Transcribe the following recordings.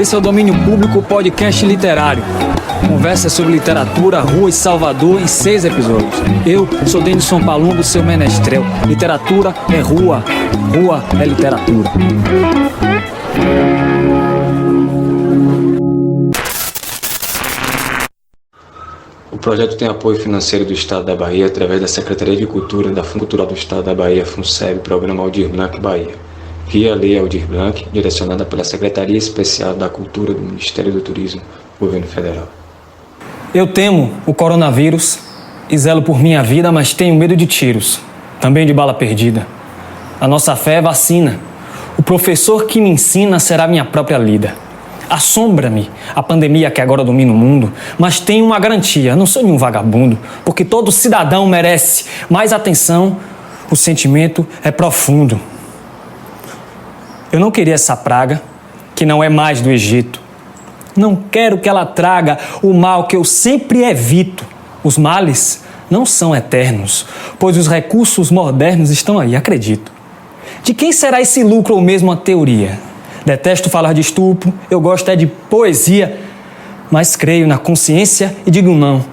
Esse é o Domínio Público Podcast Literário. Conversa sobre literatura, rua e Salvador em 6 episódios. Eu sou Denilson Palumbo, seu menestrel. Literatura é rua, rua é literatura. O projeto tem apoio financeiro do Estado da Bahia através da Secretaria de Cultura da Fundo Cultural do Estado da Bahia, FUNSEB, Programa Aldir Blanc Bahia, via Lei Aldir Blanc, direcionada pela Secretaria Especial da Cultura do Ministério do Turismo, Governo Federal. Eu temo o coronavírus e zelo por minha vida, mas tenho medo de tiros, também de bala perdida. A nossa fé é vacina. O professor que me ensina será minha própria lida. Assombra-me a pandemia que agora domina o mundo, mas tenho uma garantia, não sou nenhum vagabundo, porque todo cidadão merece mais atenção, o sentimento é profundo. Eu não queria essa praga, que não é mais do Egito. Não quero que ela traga o mal que eu sempre evito. Os males não são eternos, pois os recursos modernos estão aí, acredito. De quem será esse lucro ou mesmo a teoria? Detesto falar de estupro, eu gosto é de poesia, mas creio na consciência e digo não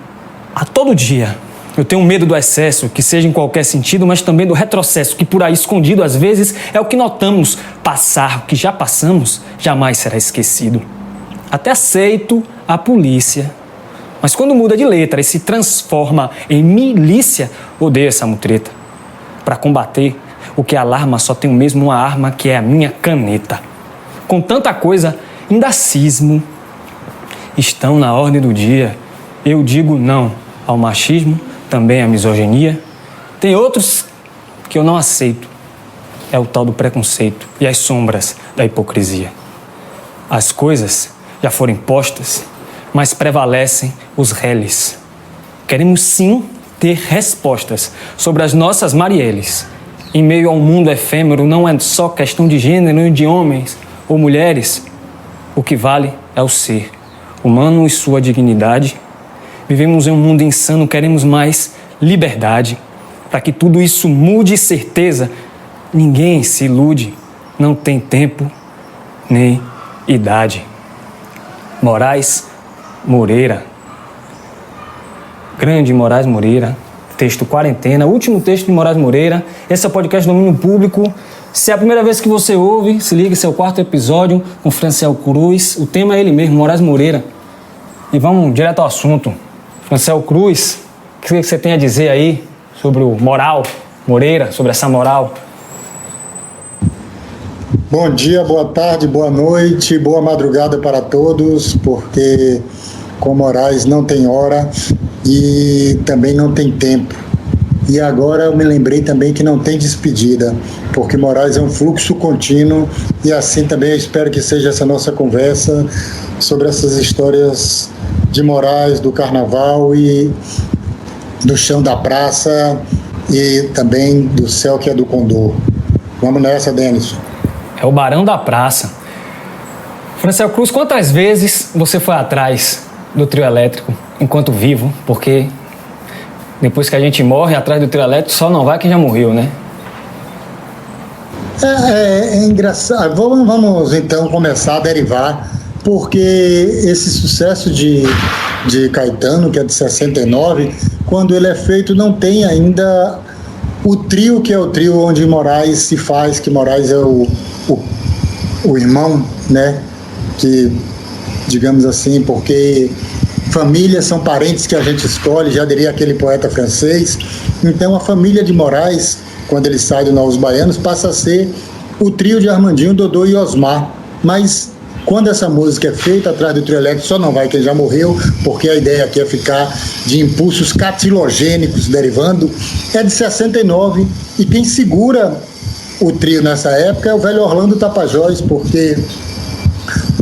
a todo dia. Eu tenho medo do excesso, que seja em qualquer sentido, mas também do retrocesso, que por aí escondido às vezes é o que notamos. Passar o que já passamos jamais será esquecido. Até aceito a polícia, mas quando muda de letra e se transforma em milícia, odeio essa mutreta. Para combater o que alarma só tenho mesmo uma arma, que é a minha caneta. Com tanta coisa, ainda cismo, estão na ordem do dia. Eu digo não ao machismo, também à misoginia. Tem outros que eu não aceito. É o tal do preconceito e as sombras da hipocrisia. As coisas já foram impostas, mas prevalecem os reles. Queremos sim ter respostas sobre as nossas Marielles. Em meio ao mundo efêmero, não é só questão de gênero, de homens ou mulheres. O que vale é o ser humano e sua dignidade. Vivemos em um mundo insano, queremos mais liberdade. Para que tudo isso mude, certeza, ninguém se ilude, não tem tempo nem idade. Moraes Moreira. Grande Moraes Moreira. Texto Quarentena, último texto de Moraes Moreira. Esse é o podcast Domínio Público. Se é a primeira vez que você ouve, se liga, esse é o 4º episódio com Franciel Cruz. O tema é ele mesmo, Moraes Moreira. E vamos direto ao assunto. Franciel Cruz, o que você tem a dizer aí sobre o Moral Moreira, sobre essa moral? Bom dia, boa tarde, boa noite, boa madrugada para todos, porque com Moraes não tem hora e também não tem tempo. E agora eu me lembrei também que não tem despedida, porque Moraes é um fluxo contínuo e assim também eu espero que seja essa nossa conversa sobre essas histórias de Moraes, do carnaval e do chão da praça e também do céu que é do Condor. Vamos nessa, Denilson. É o Barão da Praça. Franciel Cruz, quantas vezes você foi atrás do trio elétrico enquanto vivo? Porque depois que a gente morre atrás do trio elétrico, só não vai quem já morreu, né? É engraçado. Vamos então começar a derivar, porque esse sucesso de Caetano, que é de 69, quando ele é feito, não tem ainda o trio, que é o trio onde Moraes se faz, que Moraes é o irmão, né? Que, digamos assim, porque famílias são parentes que a gente escolhe, já diria aquele poeta francês. Então a família de Moraes, quando ele sai do Novos Baianos, passa a ser o trio de Armandinho, Dodô e Osmar. Mas quando essa música é feita atrás do trio elétrico, só não vai quem já morreu, porque a ideia aqui é ficar de impulsos catilogênicos derivando, é de 69, e quem segura o trio nessa época é o velho Orlando Tapajós, porque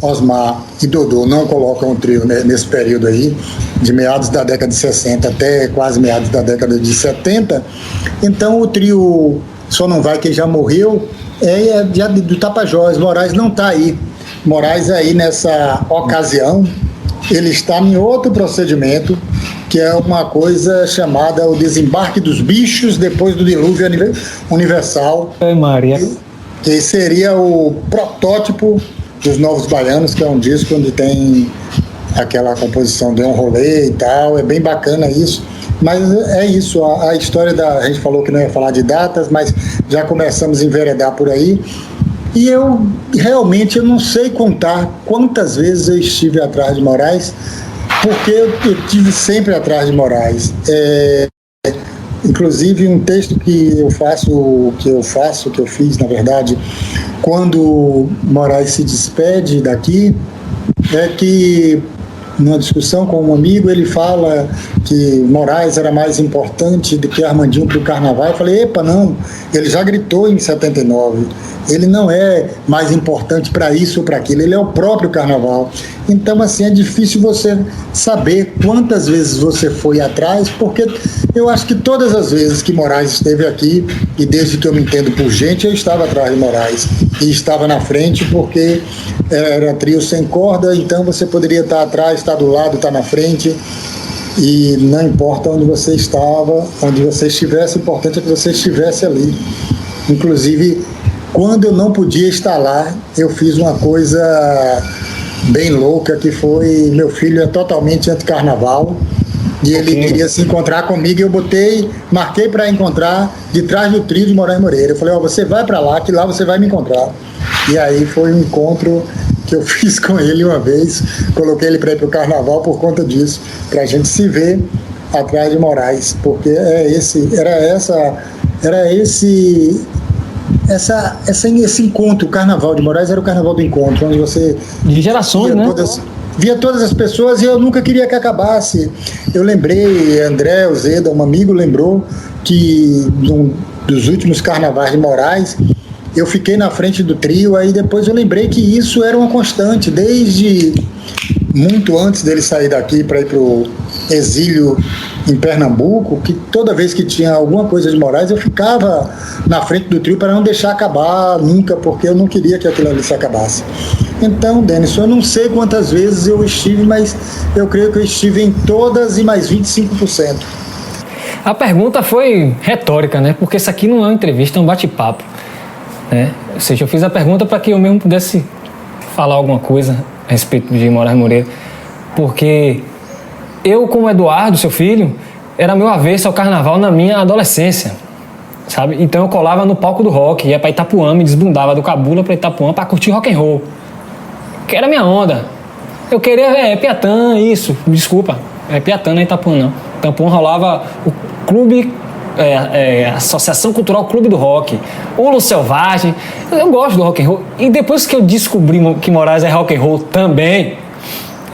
Osmar e Dodô não colocam o trio nesse período aí, de meados da década de 60 até quase meados da década de 70, então o trio Só Não Vai Quem Já Morreu é do Tapajós. Moraes não está aí. Moraes aí nessa ocasião, ele está em outro procedimento, que é uma coisa chamada o desembarque dos bichos depois do dilúvio universal. Maria. Que seria o protótipo dos Novos Baianos, que é um disco onde tem aquela composição de um rolê e tal, é bem bacana isso. Mas é isso, a história a gente falou que não ia falar de datas, mas já começamos a enveredar por aí. E eu realmente eu não sei contar quantas vezes eu estive atrás de Moraes, porque eu estive sempre atrás de Moraes. Inclusive um texto que eu fiz, na verdade, quando Moraes se despede daqui, é que numa discussão com um amigo, ele fala que Moraes era mais importante do que Armandinho para o carnaval. Eu falei, epa, não, ele já gritou em 79, ele não é mais importante para isso ou para aquilo, ele é o próprio carnaval. Então, assim, é difícil você saber quantas vezes você foi atrás, porque eu acho que todas as vezes que Moraes esteve aqui, e desde que eu me entendo por gente, eu estava atrás de Moraes, e estava na frente porque era trio sem corda, então você poderia estar atrás, estar do lado, estar na frente, e não importa onde você estava, onde você estivesse, o importante é que você estivesse ali. Inclusive, quando eu não podia estar lá, eu fiz uma coisa bem louca, que foi, meu filho é totalmente anti-carnaval, e ele queria se encontrar comigo, e eu marquei para encontrar de trás do trio de Moraes Moreira. Eu falei, você vai para lá, que lá você vai me encontrar. E aí foi um encontro que eu fiz com ele uma vez, coloquei ele para ir para o carnaval por conta disso, para a gente se ver atrás de Moraes, porque esse encontro, o carnaval de Moraes era o carnaval do encontro, onde você de gerações, né? Via todas as pessoas, e eu nunca queria que acabasse. Eu lembrei, André Ozeda, um amigo, lembrou que dos últimos carnavais de Moraes, eu fiquei na frente do trio, aí depois eu lembrei que isso era uma constante, desde muito antes dele sair daqui para ir para o exílio em Pernambuco, que toda vez que tinha alguma coisa de Moraes, eu ficava na frente do trio para não deixar acabar nunca, porque eu não queria que aquilo ali se acabasse. Então, Denis, eu não sei quantas vezes eu estive, mas eu creio que eu estive em todas e mais 25%. A pergunta foi retórica, né? Porque isso aqui não é uma entrevista, é um bate-papo, né? Ou seja, eu fiz a pergunta para que eu mesmo pudesse falar alguma coisa a respeito de Moraes Moreira, porque eu, como Eduardo, seu filho, era meu avesso ao carnaval na minha adolescência, sabe? Então eu colava no palco do rock, ia para Itapuã, me desbundava do Cabula para Itapuã para curtir rock and roll, que era minha onda. Eu queria, Piatã, isso, desculpa, Piatã não é Itapuã não. Itapuã rolava o clube, Associação Cultural Clube do Rock, Ulo Selvagem. Eu gosto do rock and roll, e depois que eu descobri que Moraes é rock and roll também,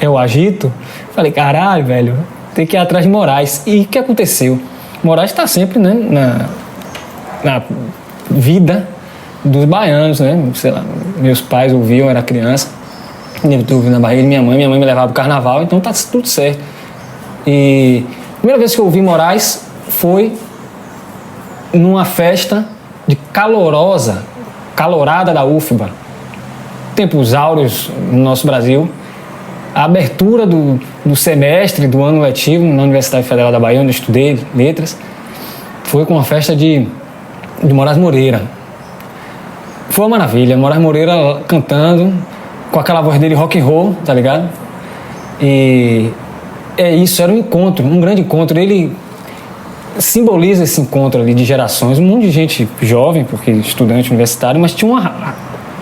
eu agito, falei, caralho, velho, tem que ir atrás de Moraes. E o que aconteceu? Moraes está sempre, né, na vida dos baianos, né? Sei lá, meus pais ouviam, eu era criança, eu ouvi na barriga de minha mãe me levava pro carnaval, então tá tudo certo. E a primeira vez que eu ouvi Moraes foi numa festa de calorada da UFBA, tempos áureos no nosso Brasil, a abertura do semestre, do ano letivo na Universidade Federal da Bahia, onde eu estudei letras, foi com uma festa de Moraes Moreira. Foi uma maravilha, Moraes Moreira cantando, com aquela voz dele rock and roll, tá ligado? E isso, era um encontro, um grande encontro. Ele simboliza esse encontro ali de gerações, um monte de gente jovem, porque estudante universitário, mas tinha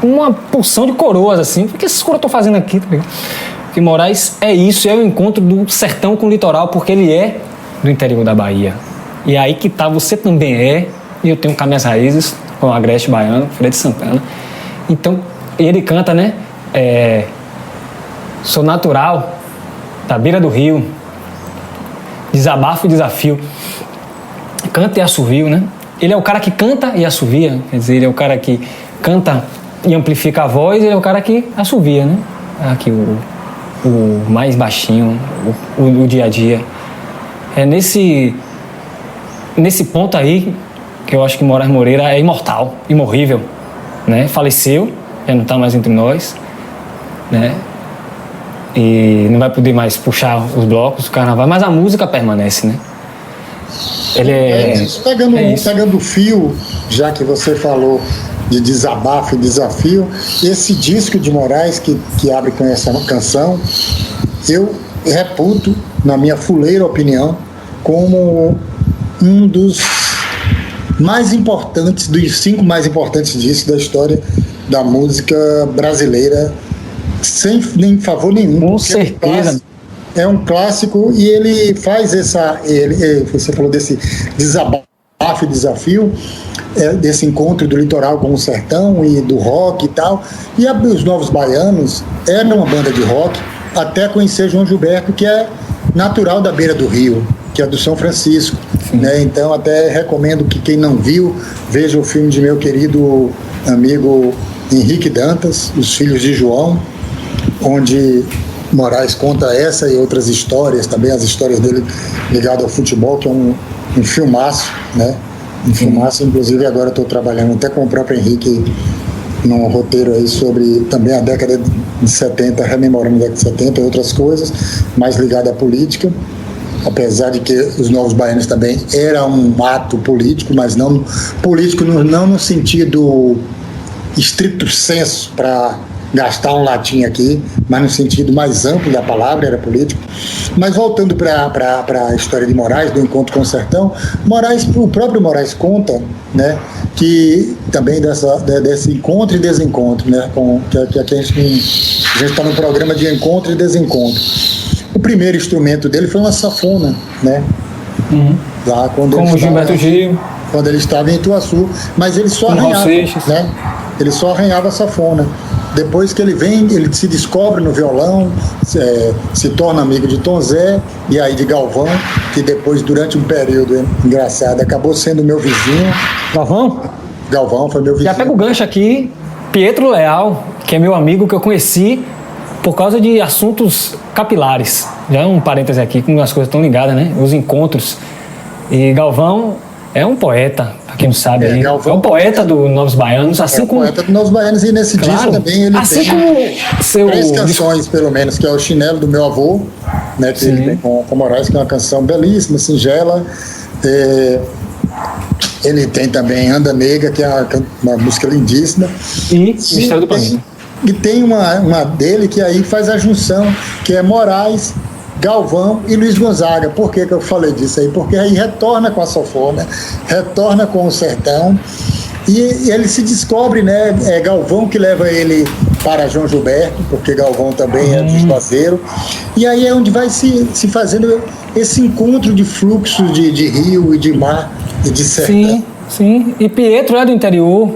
uma porção de coroas, assim. O que esses coroas estão fazendo aqui, tá ligado? Porque Moraes é isso, é o encontro do sertão com o litoral, porque ele é do interior da Bahia. E aí que tá, você também é, e eu tenho cá minhas raízes, com o agreste baiano, Freire Santana. Então, ele canta, né? Sou natural da beira do rio, desabafo e desafio, canta e assovio, né? Ele é o cara que canta e assovia, quer dizer, ele é o cara que canta e amplifica a voz, ele é o cara que assovia, né? Aqui o mais baixinho, o dia a dia. É nesse ponto aí que eu acho que Moraes Moreira é imortal, imorrível, né? Faleceu, já não está mais entre nós, né? E não vai poder mais puxar os blocos do carnaval, mas a música permanece, né? Ele Pegando o fio, já que você falou de desabafo e desafio. Esse disco de Moraes que abre com essa canção, eu reputo, na minha fuleira opinião, como um dos mais importantes, dos 5 mais importantes discos da história da música brasileira, sem nem favor nenhum. Com certeza. É um clássico e ele faz você falou desse desabafo e desafio, desse encontro do litoral com o sertão e do rock e tal. E os Novos Baianos eram uma banda de rock até conhecer João Gilberto, que é natural da beira do rio, que é do São Francisco, né? Então até recomendo que quem não viu veja o filme de meu querido amigo Henrique Dantas, Os Filhos de João, onde Moraes conta essa e outras histórias, também as histórias dele ligadas ao futebol, que é um filmaço, né? Um filmaço, inclusive agora estou trabalhando até com o próprio Henrique num roteiro aí sobre também a década de 70, rememorando a década de 70 e outras coisas, mais ligada à política, apesar de que os Novos Baianos também era um ato político, mas não político não no sentido estrito senso para gastar um latim aqui, mas no sentido mais amplo da palavra, era político. Mas voltando para a história de Moraes, do encontro com o sertão, o próprio Moraes conta, né, que também desse encontro e desencontro, né, que a gente está no programa de encontro e desencontro. O primeiro instrumento dele foi uma sanfona, né? Lá, como Gilberto Gil. Quando ele estava em Ituaçu, mas ele só arranhava, né? Ele só arranhava a sanfona. Depois que ele vem, ele se descobre no violão, se torna amigo de Tom Zé e aí de Galvão, que depois, durante um período engraçado, acabou sendo meu vizinho. Galvão foi meu vizinho. Já pega o gancho aqui, Pietro Leal, que é meu amigo, que eu conheci por causa de assuntos capilares. Já é um parêntese aqui, como as coisas estão ligadas, né? Os encontros. E Galvão é um poeta, para quem não sabe. É um poeta do Novos Baianos. Assim como... poeta do Novos Baianos, e nesse disco também ele assim tem como 3 canções, pelo menos, que é o Chinelo do Meu Avô, né, que ele tem com Moraes, que é uma canção belíssima, singela. Ele tem também Anda Nega, que é uma música lindíssima. E Mistério do Planeta. E tem uma dele que aí faz a junção, que é Moraes, Galvão e Luiz Gonzaga. Por que eu falei disso aí? Porque aí retorna com a sanfona, retorna com o sertão, e ele se descobre, né? É Galvão que leva ele para João Gilberto, porque Galvão também é dos Juazeiro, e aí é onde vai se fazendo esse encontro de fluxo de rio e de mar e de sertão. Sim, e Pietro é do interior,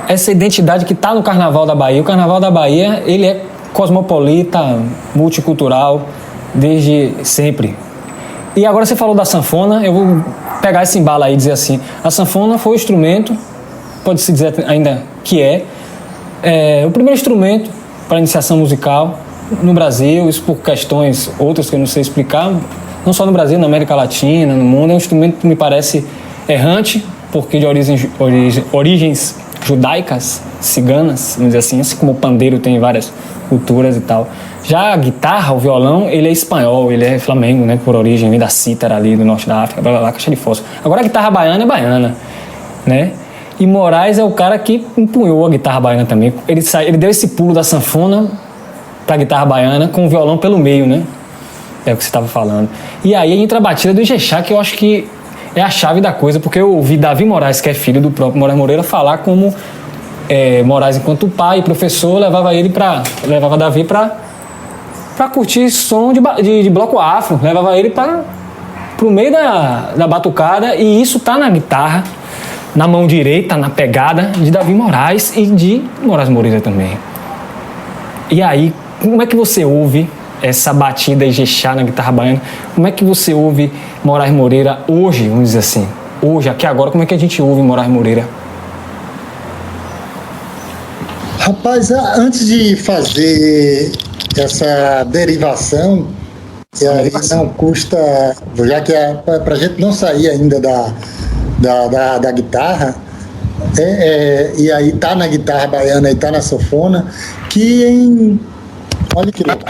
essa identidade que está no Carnaval da Bahia. O Carnaval da Bahia, ele é cosmopolita, multicultural, desde sempre. E agora você falou da sanfona, eu vou pegar esse embalo aí e dizer assim, a sanfona foi o instrumento, pode-se dizer ainda que o primeiro instrumento para iniciação musical no Brasil, isso por questões outras que eu não sei explicar, não só no Brasil, na América Latina, no mundo. É um instrumento que me parece errante, porque de origens judaicas, ciganas, vamos dizer assim como o pandeiro tem várias culturas e tal. Já a guitarra, o violão, ele é espanhol, ele é flamengo, né, por origem, vem da cítara ali do norte da África, blá, blá, blá, caixa de fósforo. Agora a guitarra baiana é baiana, né? E Moraes é o cara que empunhou a guitarra baiana também. Ele deu esse pulo da sanfona para a guitarra baiana com o violão pelo meio, né? É o que você estava falando. E aí entra a batida do Ijexá, que eu acho que é a chave da coisa, porque eu ouvi Davi Moraes, que é filho do próprio Moraes Moreira, falar como Moraes, enquanto pai e professor, levava Davi para curtir som de bloco afro, levava ele para o meio da batucada, e isso tá na guitarra, na mão direita, na pegada de Davi Moraes e de Moraes Moreira também. E aí, como é que você ouve essa batida Ijexá na guitarra baiana? Como é que você ouve Moraes Moreira hoje, vamos dizer assim? Hoje, aqui agora, como é que a gente ouve Moraes Moreira? Rapaz, antes de fazer essa derivação, e aí não custa, já que para a gente não sair ainda da guitarra, e aí tá na guitarra baiana e tá na sanfona, que olha que louco,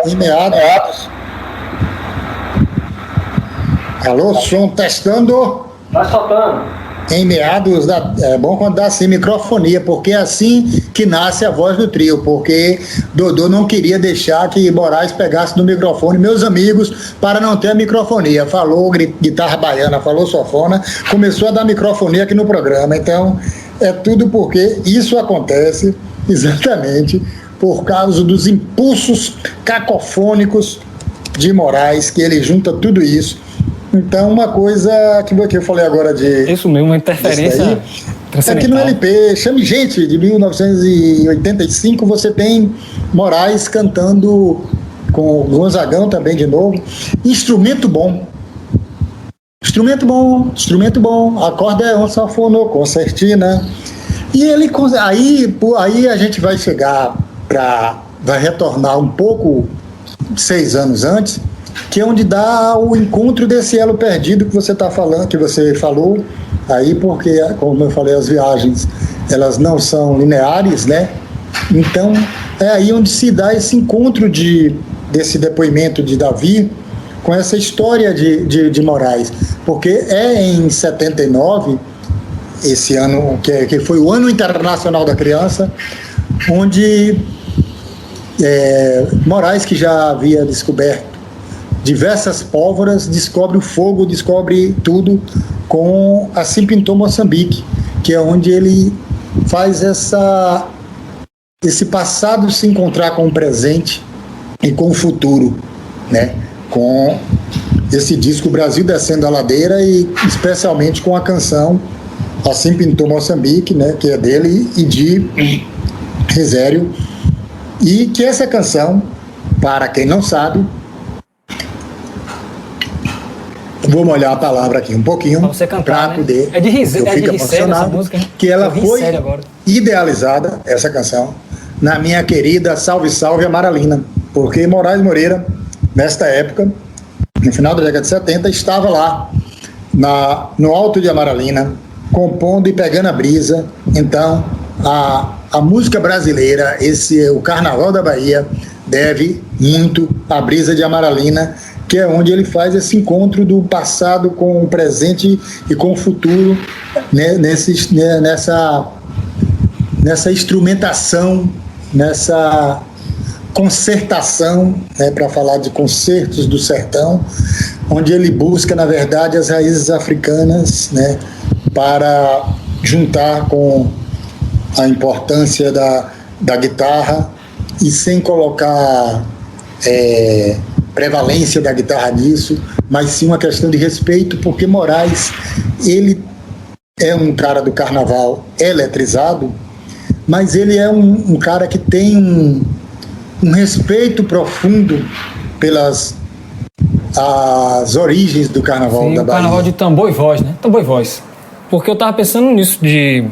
em meados. Alô, som testando. Vai soltando. em meados é bom quando dá assim microfonia, porque é assim que nasce a voz do trio, porque Dodô não queria deixar que Moraes pegasse no microfone, meus amigos, para não ter a microfonia. Falou guitarra baiana, falou sanfona, começou a dar microfonia aqui no programa. Então, é tudo porque isso acontece exatamente por causa dos impulsos cacofônicos de Moraes, que ele junta tudo isso. Então, uma coisa que eu falei agora de... Isso mesmo, uma interferência aqui no LP, Chame Gente, de 1985, você tem Moraes cantando com Gonzagão também de novo. Instrumento bom. Instrumento bom. Acordeon, sanfona, concertina. E ele, aí a gente vai chegar vai retornar um pouco 6 anos antes, que é onde dá o encontro desse elo perdido que você está falando, que você falou aí, porque, como eu falei, as viagens, elas não são lineares, né? Então, é aí onde se dá esse encontro desse depoimento de Davi com essa história de Moraes, porque é em 79, esse ano, que foi o Ano Internacional da Criança, onde Moraes, que já havia descoberto diversas pólvoras, descobre o fogo, descobre tudo com Assim Pintou Moçambique, que é onde ele faz esse passado se encontrar com o presente e com o futuro, né? Com esse disco Brasil Descendo a Ladeira e especialmente com a canção Assim Pintou Moçambique, né? Que é dele e de Risério, e que essa canção, para quem não sabe, vou molhar a palavra aqui um pouquinho para poder. É de Risério essa música, hein? Que ela foi idealizada, essa canção, na minha querida Salve Salve Amaralina, porque Moraes Moreira, nesta época, no final da década de 70, estava lá no Alto de Amaralina, compondo e pegando a brisa. Então, a música brasileira, o Carnaval da Bahia, deve muito à brisa de Amaralina, que é onde ele faz esse encontro do passado com o presente e com o futuro, né, nessa instrumentação, nessa concertação, né, para falar de concertos do sertão, onde ele busca, na verdade, as raízes africanas, né, para juntar com a importância da guitarra e sem colocar prevalência da guitarra nisso, mas sim uma questão de respeito, porque Moraes, ele é um cara do carnaval eletrizado, mas ele é um cara que tem um respeito profundo pelas as origens do carnaval da Bahia. O carnaval de tambor e voz, né? Tambor e voz. Porque eu tava pensando nisso de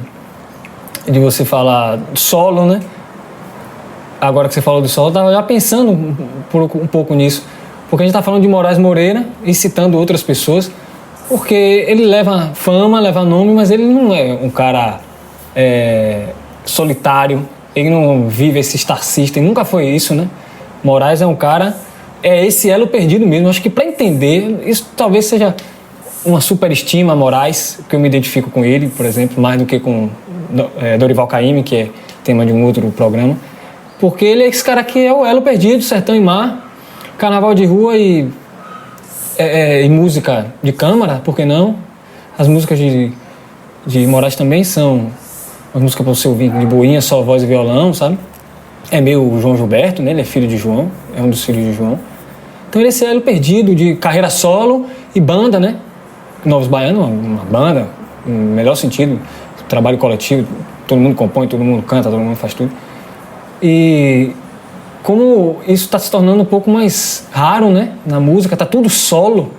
você falar solo, né? Agora que você falou do solo, eu tava já pensando um pouco nisso. Porque a gente tá falando de Moraes Moreira e citando outras pessoas, porque ele leva fama, leva nome, mas ele não é um cara solitário, ele não vive esse Star System, nunca foi isso, né? Moraes é um cara, esse elo perdido mesmo. Acho que para entender, isso talvez seja uma superestima a Moraes, que eu me identifico com ele, por exemplo, mais do que com Dorival Caymmi, que é tema de um outro programa, porque ele é esse cara que é o elo perdido, sertão e mar, carnaval de rua e música de câmara, por que não? As músicas de Moraes também são as músicas para você ouvir de boinha, só voz e violão, sabe? É meio João Gilberto, né? Ele é filho de João, é um dos filhos de João. Então ele é esse elo perdido de carreira solo e banda, né? Novos Baianos, uma banda, no melhor sentido, trabalho coletivo, todo mundo compõe, todo mundo canta, todo mundo faz tudo. E como isso está se tornando um pouco mais raro, né? Na música, tá tudo solo.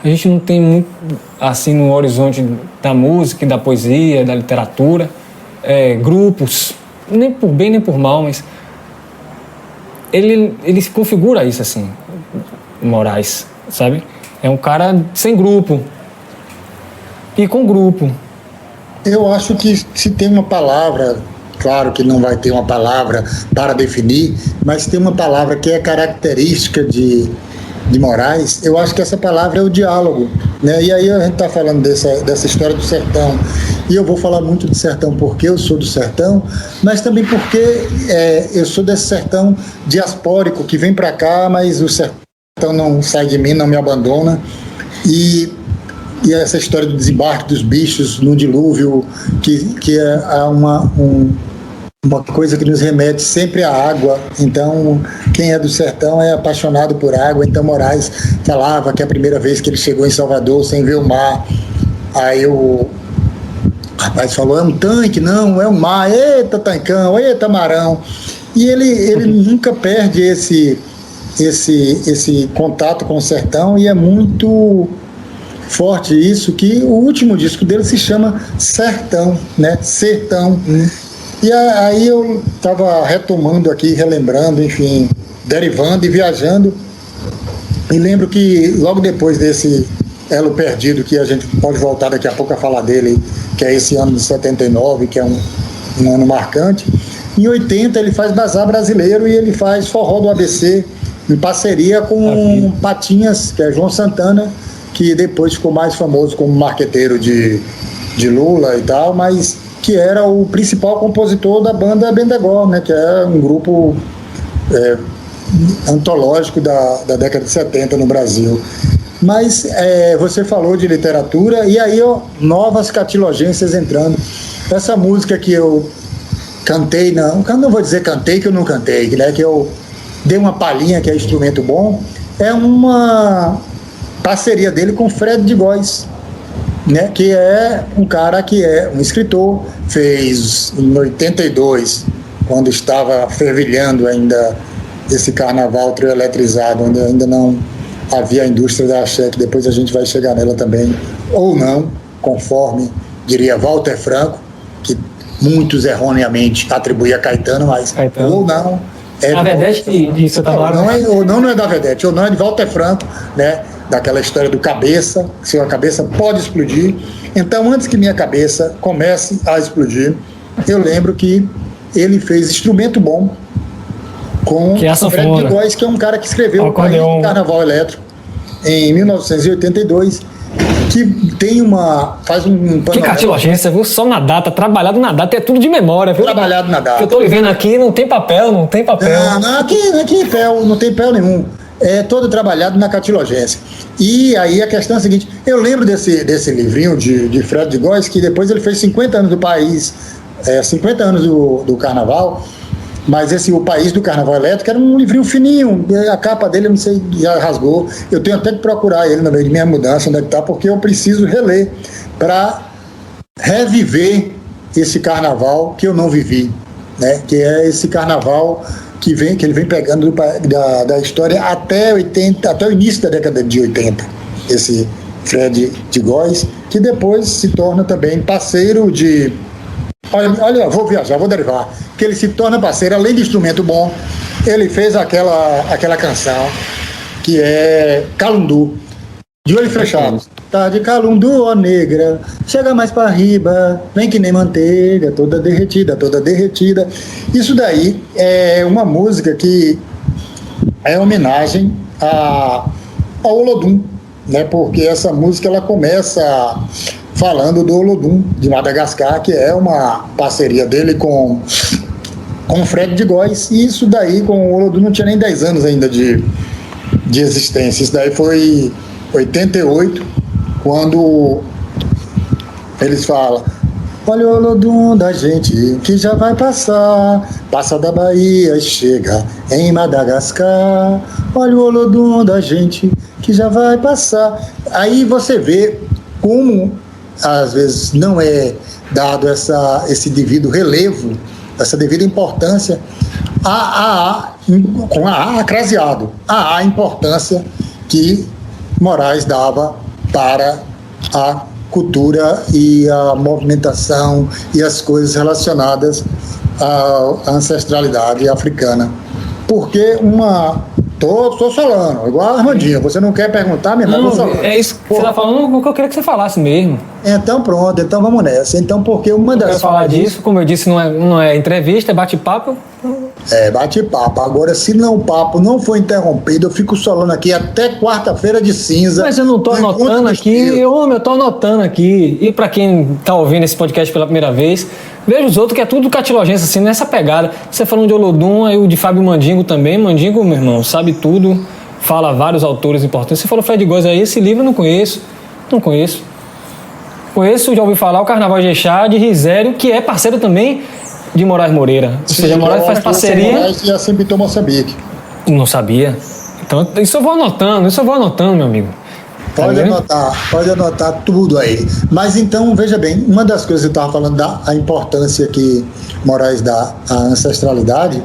A gente não tem muito, assim, no horizonte da música, da poesia, da literatura, grupos, nem por bem nem por mal, mas ele se configura isso, assim, Moraes, sabe? É um cara sem grupo e com grupo. Eu acho que se tem uma palavra, claro que não vai ter uma palavra para definir, mas tem uma palavra que é característica de de Moraes, eu acho que essa palavra é o diálogo, né? E aí a gente está falando dessa história do sertão, e eu vou falar muito do sertão porque eu sou do sertão, mas também porque eu sou desse sertão diaspórico que vem para cá, mas o sertão não sai de mim, não me abandona, e essa história do desembarque dos bichos no dilúvio, que é uma coisa que nos remete sempre à água. Então, quem é do sertão é apaixonado por água. Então, Moraes falava que a primeira vez que ele chegou em Salvador sem ver o mar, aí o rapaz falou, é um tanque? Não, é um mar. Eita, tancão, eita, marão. E ele nunca perde esse contato com o sertão, e é muito forte isso, que o último disco dele se chama Sertão, né? Sertão. E aí eu estava retomando aqui, relembrando, enfim, derivando e viajando, e lembro que logo depois desse Elo Perdido, que a gente pode voltar daqui a pouco a falar dele, que é esse ano de 79, que é um ano marcante, em 80 ele faz Bazar Brasileiro e ele faz Forró do ABC, em parceria com Patinhas, que é João Santana, que depois ficou mais famoso como marqueteiro de Lula e tal, mas que era o principal compositor da banda Bendegó, né, que é um grupo antológico da década de 70 no Brasil. Mas você falou de literatura, e aí novas catilogências entrando. Essa música que eu cantei, não vou dizer cantei, que eu não cantei, né, que eu dei uma palhinha, que é instrumento bom, é uma parceria dele com Fred de Góes, né, que é um cara que é um escritor, fez em 82, quando estava fervilhando ainda esse carnaval trio eletrizado, onde ainda não havia a indústria da axé, que depois a gente vai chegar nela também, ou não, conforme diria Walter Franco, que muitos erroneamente atribuem a Caetano, mas ou não. A Vedete de Santa Bárbara. Ou não é da Vedete, ou não é de Walter Franco, né? Daquela história do cabeça, que sua cabeça pode explodir. Então, antes que minha cabeça comece a explodir, eu lembro que ele fez instrumento bom com o Fred de Góes, que é um cara que escreveu o País do Carnaval Elétrico em 1982, que tem faz um que catilogência, viu? Só na data, trabalhado na data, é tudo de memória, viu? Trabalhado na data. Eu tô vendo aqui, não tem papel. Não, aqui não tem papel nenhum. É todo trabalhado na catilogência. E aí a questão é a seguinte, eu lembro desse livrinho de Fred de Góes, que depois ele fez 50 anos do País, 50 anos do Carnaval, mas O País do Carnaval Elétrico era um livrinho fininho, a capa dele, eu não sei, já rasgou. Eu tenho até que procurar ele no meio de minha mudança, onde é que tá, porque eu preciso reler para reviver esse carnaval que eu não vivi, né? Que é esse carnaval que ele vem pegando da história até o início da década de 80, esse Fred de Góes, que depois se torna também parceiro de... Olha, vou viajar, vou derivar, que ele se torna parceiro, além de instrumento bom, ele fez aquela canção que é Calundu, de olho fechado. Tá de calundu, ó negra, chega mais pra riba, vem que nem manteiga, toda derretida, toda derretida. Isso daí é uma música que é homenagem ao Olodum, né? Porque essa música ela começa falando do Olodum de Madagascar, que é uma parceria dele com Fred de Góes, e isso daí com o Olodum não tinha nem 10 anos ainda de existência. Isso daí foi 88, quando eles falam: olha o Olodum da gente que já vai passar, passa da Bahia e chega em Madagascar. Olha o Olodum da gente que já vai passar. Aí você vê como às vezes não é dado esse devido relevo, essa devida importância com a craseado, a importância que Moraes dava para a cultura e a movimentação e as coisas relacionadas à ancestralidade africana. Porque Tô falando, igual a Armandinho. Você não quer perguntar, meu irmão? Não, é isso que você tá falando, o que eu queria que você falasse mesmo. Então pronto, então vamos nessa. Então, porque uma das Eu quero falar disso, como eu disse, não é entrevista, é bate-papo. Bate-papo. Agora, se não, o papo não for interrompido, eu fico solando aqui até quarta-feira de cinza. Mas eu não tô anotando aqui, eu tô anotando aqui. E pra quem tá ouvindo esse podcast pela primeira vez, veja os outros que é tudo catilogência, assim, nessa pegada. Você falando de Olodum, aí o de Fábio Mandingo também. Mandingo, meu irmão, sabe tudo, fala vários autores importantes. Você falou Fred Góes aí, esse livro eu não conheço. Conheço, já ouvi falar, o Carnaval de Eixá, de Risério, que é parceiro também de Moraes Moreira. Ou seja, Moraes faz parceria. Moraes já sempre pintou Moçambique. Não sabia. Então, isso eu vou anotando, meu amigo. Pode anotar tudo aí. Mas então, veja bem, uma das coisas que eu estava falando da importância que Moraes dá à ancestralidade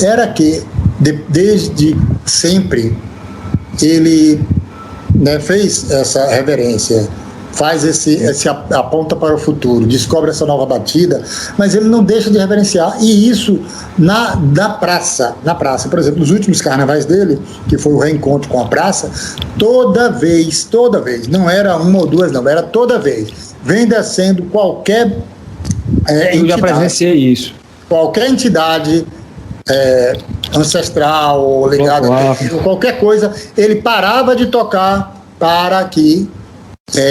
era que, desde sempre, ele, né, fez essa reverência, faz esse aponta para o futuro, descobre essa nova batida, mas ele não deixa de reverenciar, e isso na praça, por exemplo, nos últimos carnavais dele, que foi o reencontro com a praça, toda vez, não era uma ou duas, não, era toda vez, vem descendo qualquer eu já presenciei isso. Qualquer entidade ancestral, ligada a qualquer coisa, ele parava de tocar para que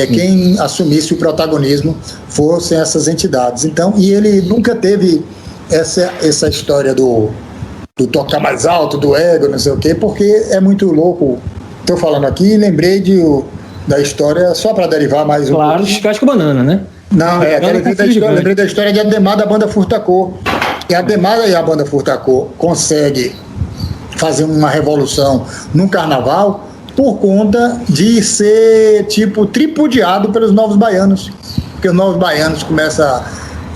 quem assumisse o protagonismo fossem essas entidades. Então, e ele nunca teve essa história do tocar mais alto, do ego, não sei o quê, porque é muito louco. Estou falando aqui, lembrei da história, só para derivar mais um. Claro, Chiclete com Banana, né? Não, lembrei da história de Ademar da banda Furtacô. E Ademar e a banda Furtacô consegue fazer uma revolução no carnaval por conta de ser, tripudiado pelos novos baianos. Porque os novos baianos começam a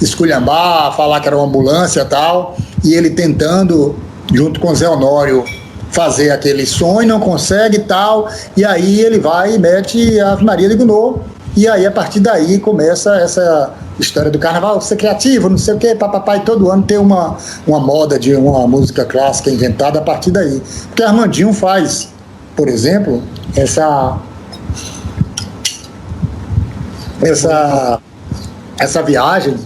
esculhambar, a falar que era uma ambulância e tal, e ele tentando, junto com Zé Honório, fazer aquele sonho, não consegue e tal, e aí ele vai e mete a Ave Maria de Gounod, e aí a partir daí começa essa história do carnaval, ser criativo, não sei o que, papapá, e todo ano tem uma moda de uma música clássica inventada a partir daí. Porque Armandinho faz, por exemplo, essa viagem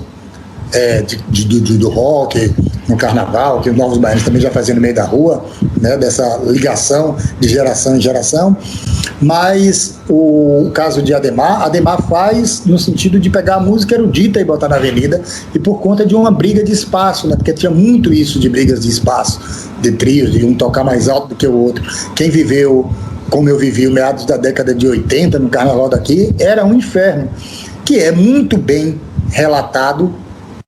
do rock no carnaval, que os novos baianos também já faziam no meio da rua, né, dessa ligação de geração em geração. Mas o caso de Ademar faz no sentido de pegar a música erudita e botar na avenida, e por conta de uma briga de espaço, né, porque tinha muito isso de brigas de espaço, de trios, de um tocar mais alto do que o outro. Quem viveu, como eu vivi, meados da década de 80 no carnaval daqui, era um inferno, que é muito bem relatado,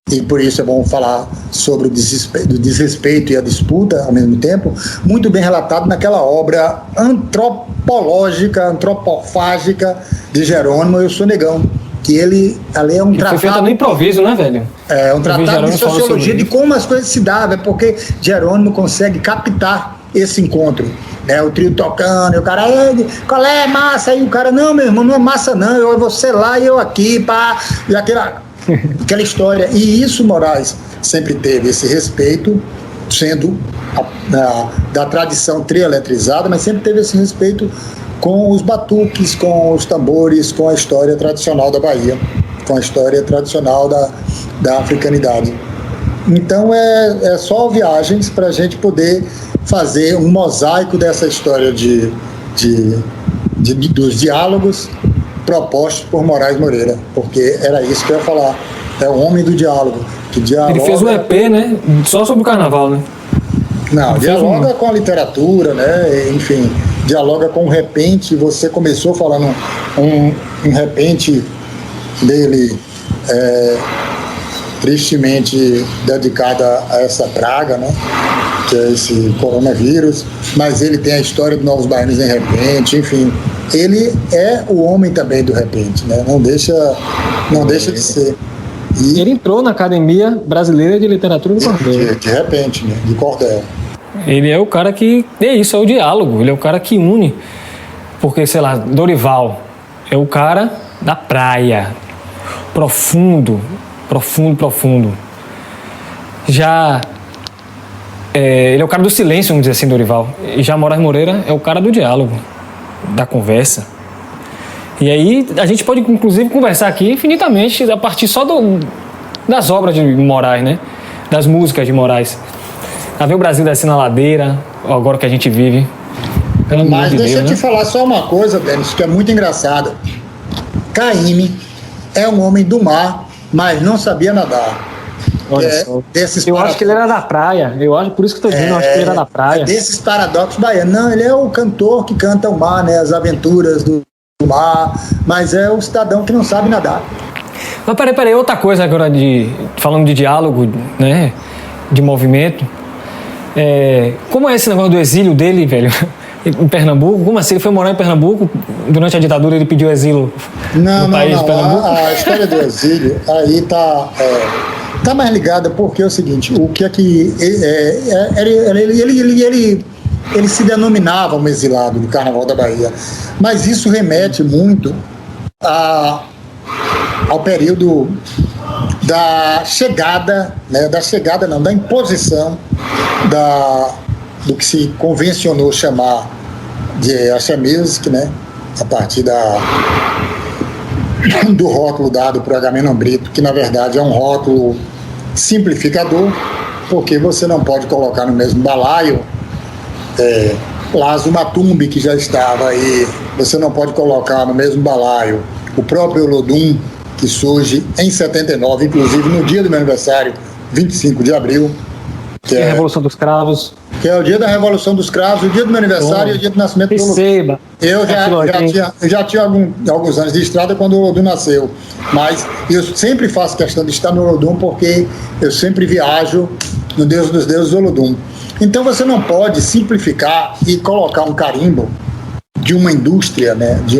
e por isso é bom falar sobre o desrespeito e a disputa ao mesmo tempo, muito bem relatado naquela obra antropofágica de Jerônimo, Eu Sou Negão, que ali é um tratado... Foi feito no improviso, né, velho? É um tratado de sociologia de como as coisas se davam, porque Jerônimo consegue captar esse encontro, né? O trio tocando, e o cara, qual é, massa? E o cara, não, meu irmão, não é massa não, eu vou ser lá e eu aqui, pá, e aquela história. E isso Moraes sempre teve, esse respeito, sendo da tradição trieletrizada, mas sempre teve esse respeito com os batuques, com os tambores, com a história tradicional da Bahia, com a história tradicional da africanidade. Então é só viagens para a gente poder fazer um mosaico dessa história dos diálogos propostos por Moraes Moreira, porque era isso que eu ia falar, é o homem do diálogo. Que dialoga... Ele fez um EP, né? Só sobre o carnaval, né? Não, dialoga com a literatura, né? Enfim, dialoga com o repente. Você começou falando um repente dele tristemente dedicada a essa praga, né? Que é esse coronavírus, mas ele tem a história de Novos Baianos em repente, enfim, ele é o homem também do repente, né? Não deixa de ser. E ele entrou na Academia Brasileira de Literatura do Cordel. De repente, né? De cordel. Ele é o cara que... É isso, é o diálogo. Ele é o cara que une. Porque, sei lá, Dorival é o cara da praia. Profundo. Já Ele é o cara do silêncio, vamos dizer assim, Dorival. E já Moraes Moreira é o cara do diálogo, da conversa. E aí a gente pode, inclusive, conversar aqui infinitamente a partir só das obras de Moraes, né? Das músicas de Moraes. A ver o Brasil descendo a ladeira, agora que a gente vive. Mas deixa eu te falar só uma coisa, Denis, que é muito engraçada. Caíme é um homem do mar, mas não sabia nadar. Olha só. Eu acho que ele era da praia. Por isso que eu estou dizendo, eu acho que ele era da praia. Desses paradoxos baianos. Não, ele é o cantor que canta o mar, né? As aventuras do mar, mas é o cidadão que não sabe nadar. Mas peraí, outra coisa agora, falando de diálogo, né? De movimento. Como é esse negócio do exílio dele, velho? Em Pernambuco? Como assim? Ele foi morar em Pernambuco? Durante a ditadura ele pediu exílio no país de Pernambuco? A história do exílio aí tá mais ligada porque é o seguinte, o que é que ele se denominava um exilado do Carnaval da Bahia, mas isso remete muito ao período da chegada, né, da imposição do que se convencionou chamar de Axé Music, né, a partir do rótulo dado por Agamenon Brito, que na verdade é um rótulo simplificador, porque você não pode colocar no mesmo balaio Lazo Matumbi, que já estava aí, você não pode colocar no mesmo balaio o próprio Olodum, que surge em 79, inclusive no dia do meu aniversário, 25 de abril. Que é a Revolução dos Cravos. Que é o dia da Revolução dos Cravos, o dia do meu aniversário e o dia do nascimento do Olodum. Eu já tinha alguns anos de estrada quando o Olodum nasceu, mas eu sempre faço questão de estar no Olodum porque eu sempre viajo no Deus dos Deuses Olodum. Então você não pode simplificar e colocar um carimbo de uma indústria, né, de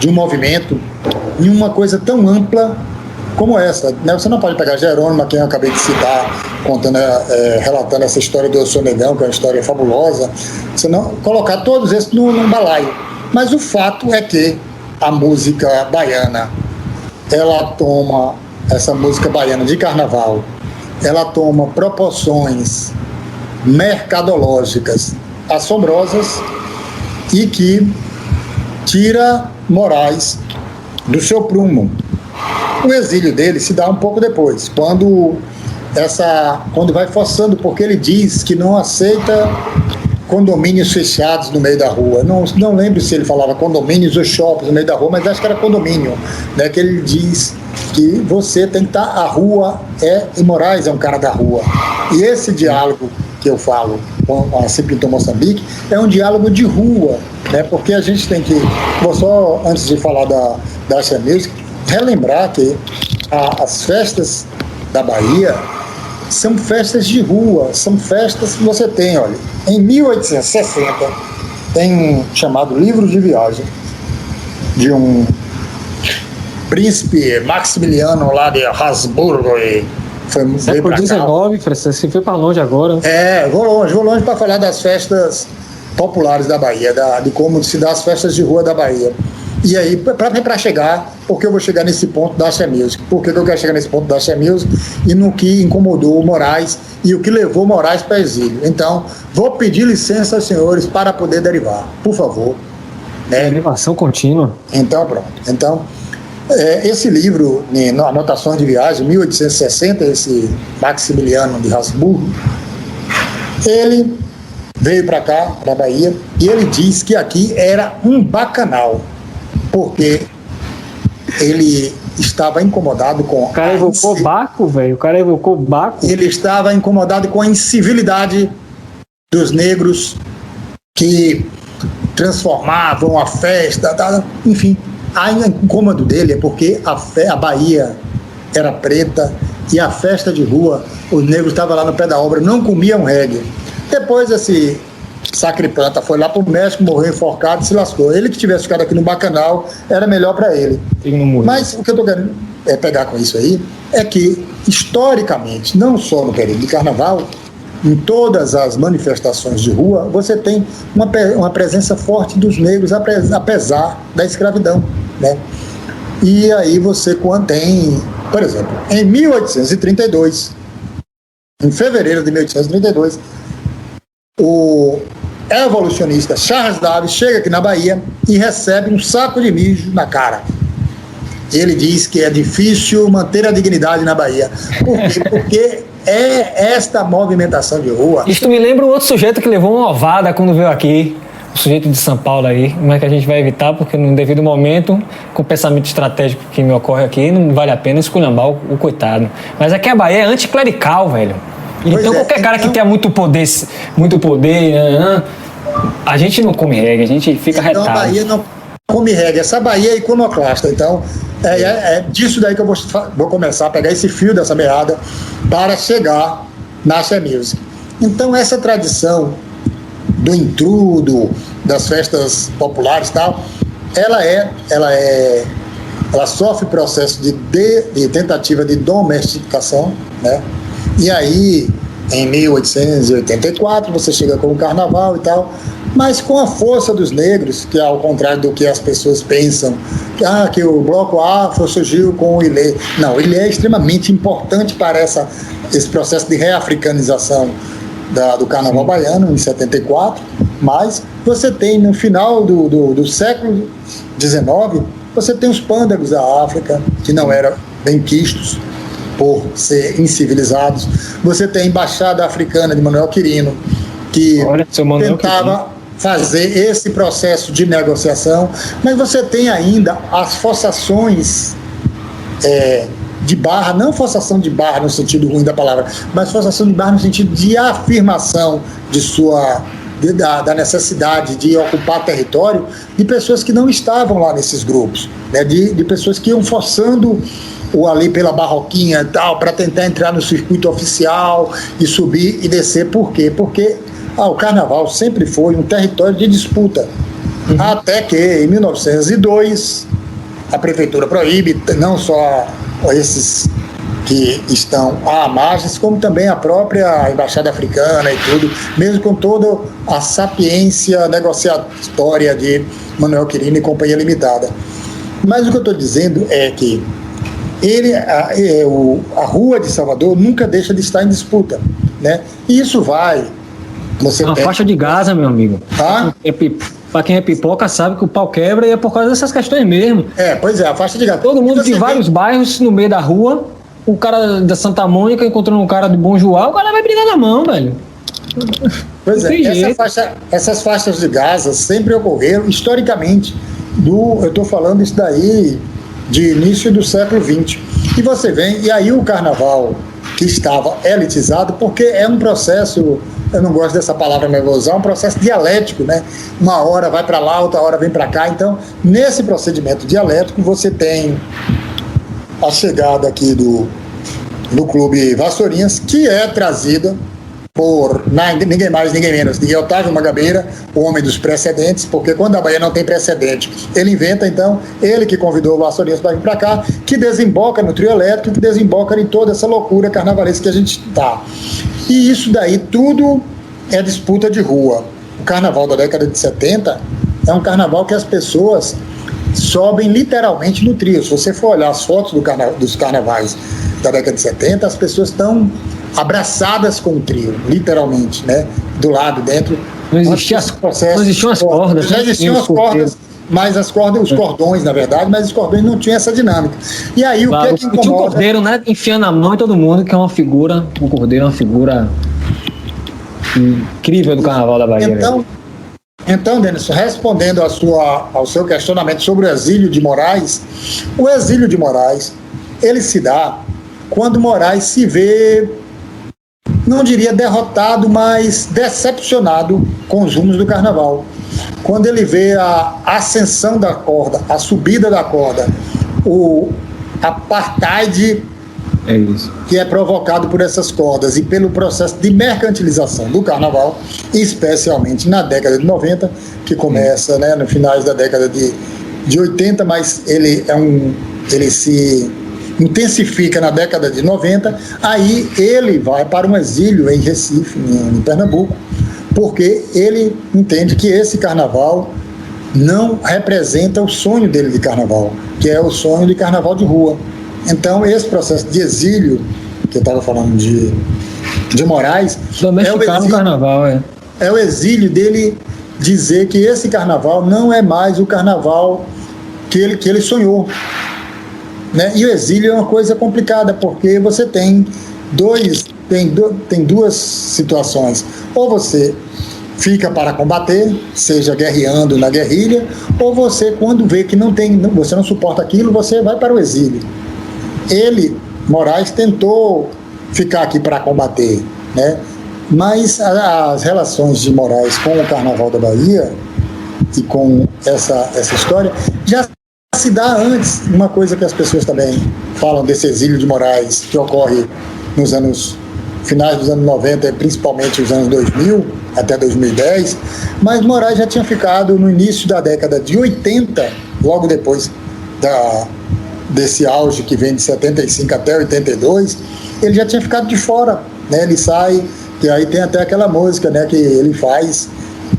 um movimento em uma coisa tão ampla como essa, né? Você não pode pegar Jerônimo, a quem eu acabei de citar, relatando essa história do Eu Sou Negão, que é uma história fabulosa, você não colocar todos esses num balaio. Mas o fato é que a música baiana, essa música baiana de carnaval, ela toma proporções mercadológicas assombrosas e que tira Moraes do seu prumo. O exílio dele se dá um pouco depois, quando vai forçando, porque ele diz que não aceita condomínios fechados no meio da rua. Não lembro se ele falava condomínios ou shoppings no meio da rua, mas acho que era condomínio, né? Que ele diz que você tem que estar, a rua e Moraes é um cara da rua. E esse diálogo que eu falo com a Se Pintou Moçambique é um diálogo de rua, né? Porque a gente tem que, vou só, antes de falar da Axé Music, relembrar que as festas da Bahia são festas de rua, são festas que você tem, olha, em 1860 tem um chamado Livro de Viagem de um príncipe Maximiliano lá de Habsburgo e veio para cá. Século XIX, você foi para longe agora. Vou longe para falar das festas populares da Bahia, de como se dá as festas de rua da Bahia. E aí, para chegar, porque eu vou chegar nesse ponto da Axé Music, por que eu quero chegar nesse ponto da Axé Music e no que incomodou o Moraes e o que levou Moraes para exílio. Então, vou pedir licença aos senhores para poder derivar, por favor. Né? Derivação contínua. Então, pronto. Então, esse livro, Anotações de Viagem, 1860, esse Maximiliano de Habsburgo, ele veio para cá, para a Bahia, e ele diz que aqui era um bacanal, porque ele estava incomodado com... O cara evocou Baco, velho. Ele estava incomodado com a incivilidade dos negros que transformavam a festa, enfim. O incômodo dele é porque a Bahia era preta e a festa de rua, os negros estavam lá no pé da obra, não comiam reggae. Depois esse sacripanta foi lá pro México, morreu enforcado e se lascou. Ele que tivesse ficado aqui no Bacanal era melhor para ele. Mas o que eu tô querendo pegar com isso aí é que, historicamente, não só no período de carnaval, em todas as manifestações de rua, você tem uma presença forte dos negros, apesar da escravidão, né? E aí você tem, por exemplo, em 1832, em fevereiro de 1832, o evolucionista Charles Darwin chega aqui na Bahia e recebe um saco de mijo na cara. Ele diz que é difícil manter a dignidade na Bahia. Por quê? Porque é esta movimentação de rua. Isto me lembra um outro sujeito que levou uma ovada quando veio aqui, o sujeito de São Paulo aí, mas que a gente vai evitar, porque no devido momento, com o pensamento estratégico que me ocorre aqui, não vale a pena esculhambar o coitado. Mas aqui a Bahia é anticlerical, velho. Então qualquer cara que tenha muito poder, a gente não come reggae, a gente fica retado. Então a Bahia não come reggae, essa Bahia é iconoclasta. Então é disso daí que eu vou começar a pegar esse fio dessa meada para chegar na Axé Music. Então essa tradição do intrudo, das festas populares e tal, ela sofre processo de tentativa de domesticação, né? E aí, em 1884, você chega com o carnaval e tal, mas com a força dos negros, que ao contrário do que as pessoas pensam, que o bloco afro surgiu com o Ilê. Não, o Ilê é extremamente importante para esse processo de reafricanização do carnaval baiano, em 74, mas você tem, no final do século XIX, você tem os pândegos da África, que não eram bem quistos por ser incivilizados. Você tem a Embaixada Africana de Manuel Quirino, que tentava fazer esse processo de negociação, mas você tem ainda as forçações de barra, não forçação de barra no sentido ruim da palavra, mas forçação de barra no sentido de afirmação da necessidade de ocupar território de pessoas que não estavam lá nesses grupos, né? de pessoas que iam forçando ali pela barroquinha e tal, para tentar entrar no circuito oficial e subir e descer. Por quê? Porque o carnaval sempre foi um território de disputa, até que em 1902 a prefeitura proíbe não só esses que estão à margem, como também a própria Embaixada Africana e tudo, mesmo com toda a sapiência negociatória de Manuel Quirino e Companhia Limitada. Mas o que eu estou dizendo é que a rua de Salvador nunca deixa de estar em disputa, né? E isso vai... Uma faixa de Gaza, meu amigo. Para quem é pipoca sabe que o pau quebra e é por causa dessas questões mesmo. Pois é, a faixa de Gaza. Todo mundo de vários bairros no meio da rua, o cara da Santa Mônica encontrando um cara de Bom João, o cara vai brigar na mão, velho. Pois essas faixas de Gaza sempre ocorreram historicamente. Eu estou falando isso daí de início do século XX. E você vem, e aí o carnaval que estava elitizado, porque é um processo, eu não gosto dessa palavra, mas vou usar, um processo dialético, né? Uma hora vai para lá, outra hora vem para cá. Então, nesse procedimento dialético, você tem a chegada aqui do Clube Vassourinhas, que é trazida por ninguém mais, ninguém menos, de Otávio Magabeira, o homem dos precedentes, porque quando a Bahia não tem precedente, ele inventa. Então, ele que convidou o Vassourinhas para vir para cá, que desemboca no trio elétrico, que desemboca em toda essa loucura carnavalesca que a gente está. E isso daí tudo é disputa de rua. O carnaval da década de 70 é um carnaval que as pessoas sobem literalmente no trio. Se você for olhar as fotos dos carnavais da década de 70, as pessoas estão abraçadas com o trio, literalmente, né? Do lado, dentro. Não existiam as cordas. Já existiam as cordas, mas os cordões, na verdade, mas os cordões não tinham essa dinâmica. E aí, o que incomoda... Tinha um cordeiro, né? Enfiando a mão em todo mundo, que é uma figura, um cordeiro é uma figura incrível do Carnaval da Bahia. Então, Denison, respondendo ao seu questionamento sobre o exílio de Moraes, o exílio de Moraes, ele se dá quando Moraes se vê, não diria derrotado, mas decepcionado com os rumos do carnaval. Quando ele vê a ascensão da corda, a subida da corda, o apartheid que é provocado por essas cordas e pelo processo de mercantilização do carnaval, especialmente na década de 90, que começa, né, no finais da década de 80, mas ele se intensifica na década de 90, aí ele vai para um exílio em Recife, em Pernambuco, porque ele entende que esse carnaval não representa o sonho dele de carnaval, que é o sonho de carnaval de rua. Então, esse processo de exílio, que eu estava falando de Moraes Domesticar no carnaval, é o exílio dele dizer que esse carnaval não é mais o carnaval que ele sonhou, né? E o exílio é uma coisa complicada, porque você tem duas situações. Ou você fica para combater, seja guerreando na guerrilha, ou você, quando vê que você não suporta aquilo, você vai para o exílio. Moraes, tentou ficar aqui para combater, né? Mas as relações de Moraes com o Carnaval da Bahia e com essa história já se dá antes. Uma coisa que as pessoas também falam desse exílio de Moraes, que ocorre nos finais dos anos 90, principalmente os anos 2000, até 2010, mas Moraes já tinha ficado no início da década de 80, logo depois desse auge que vem de 75 até 82, ele já tinha ficado de fora, né? Ele sai, e aí tem até aquela música, né, que ele faz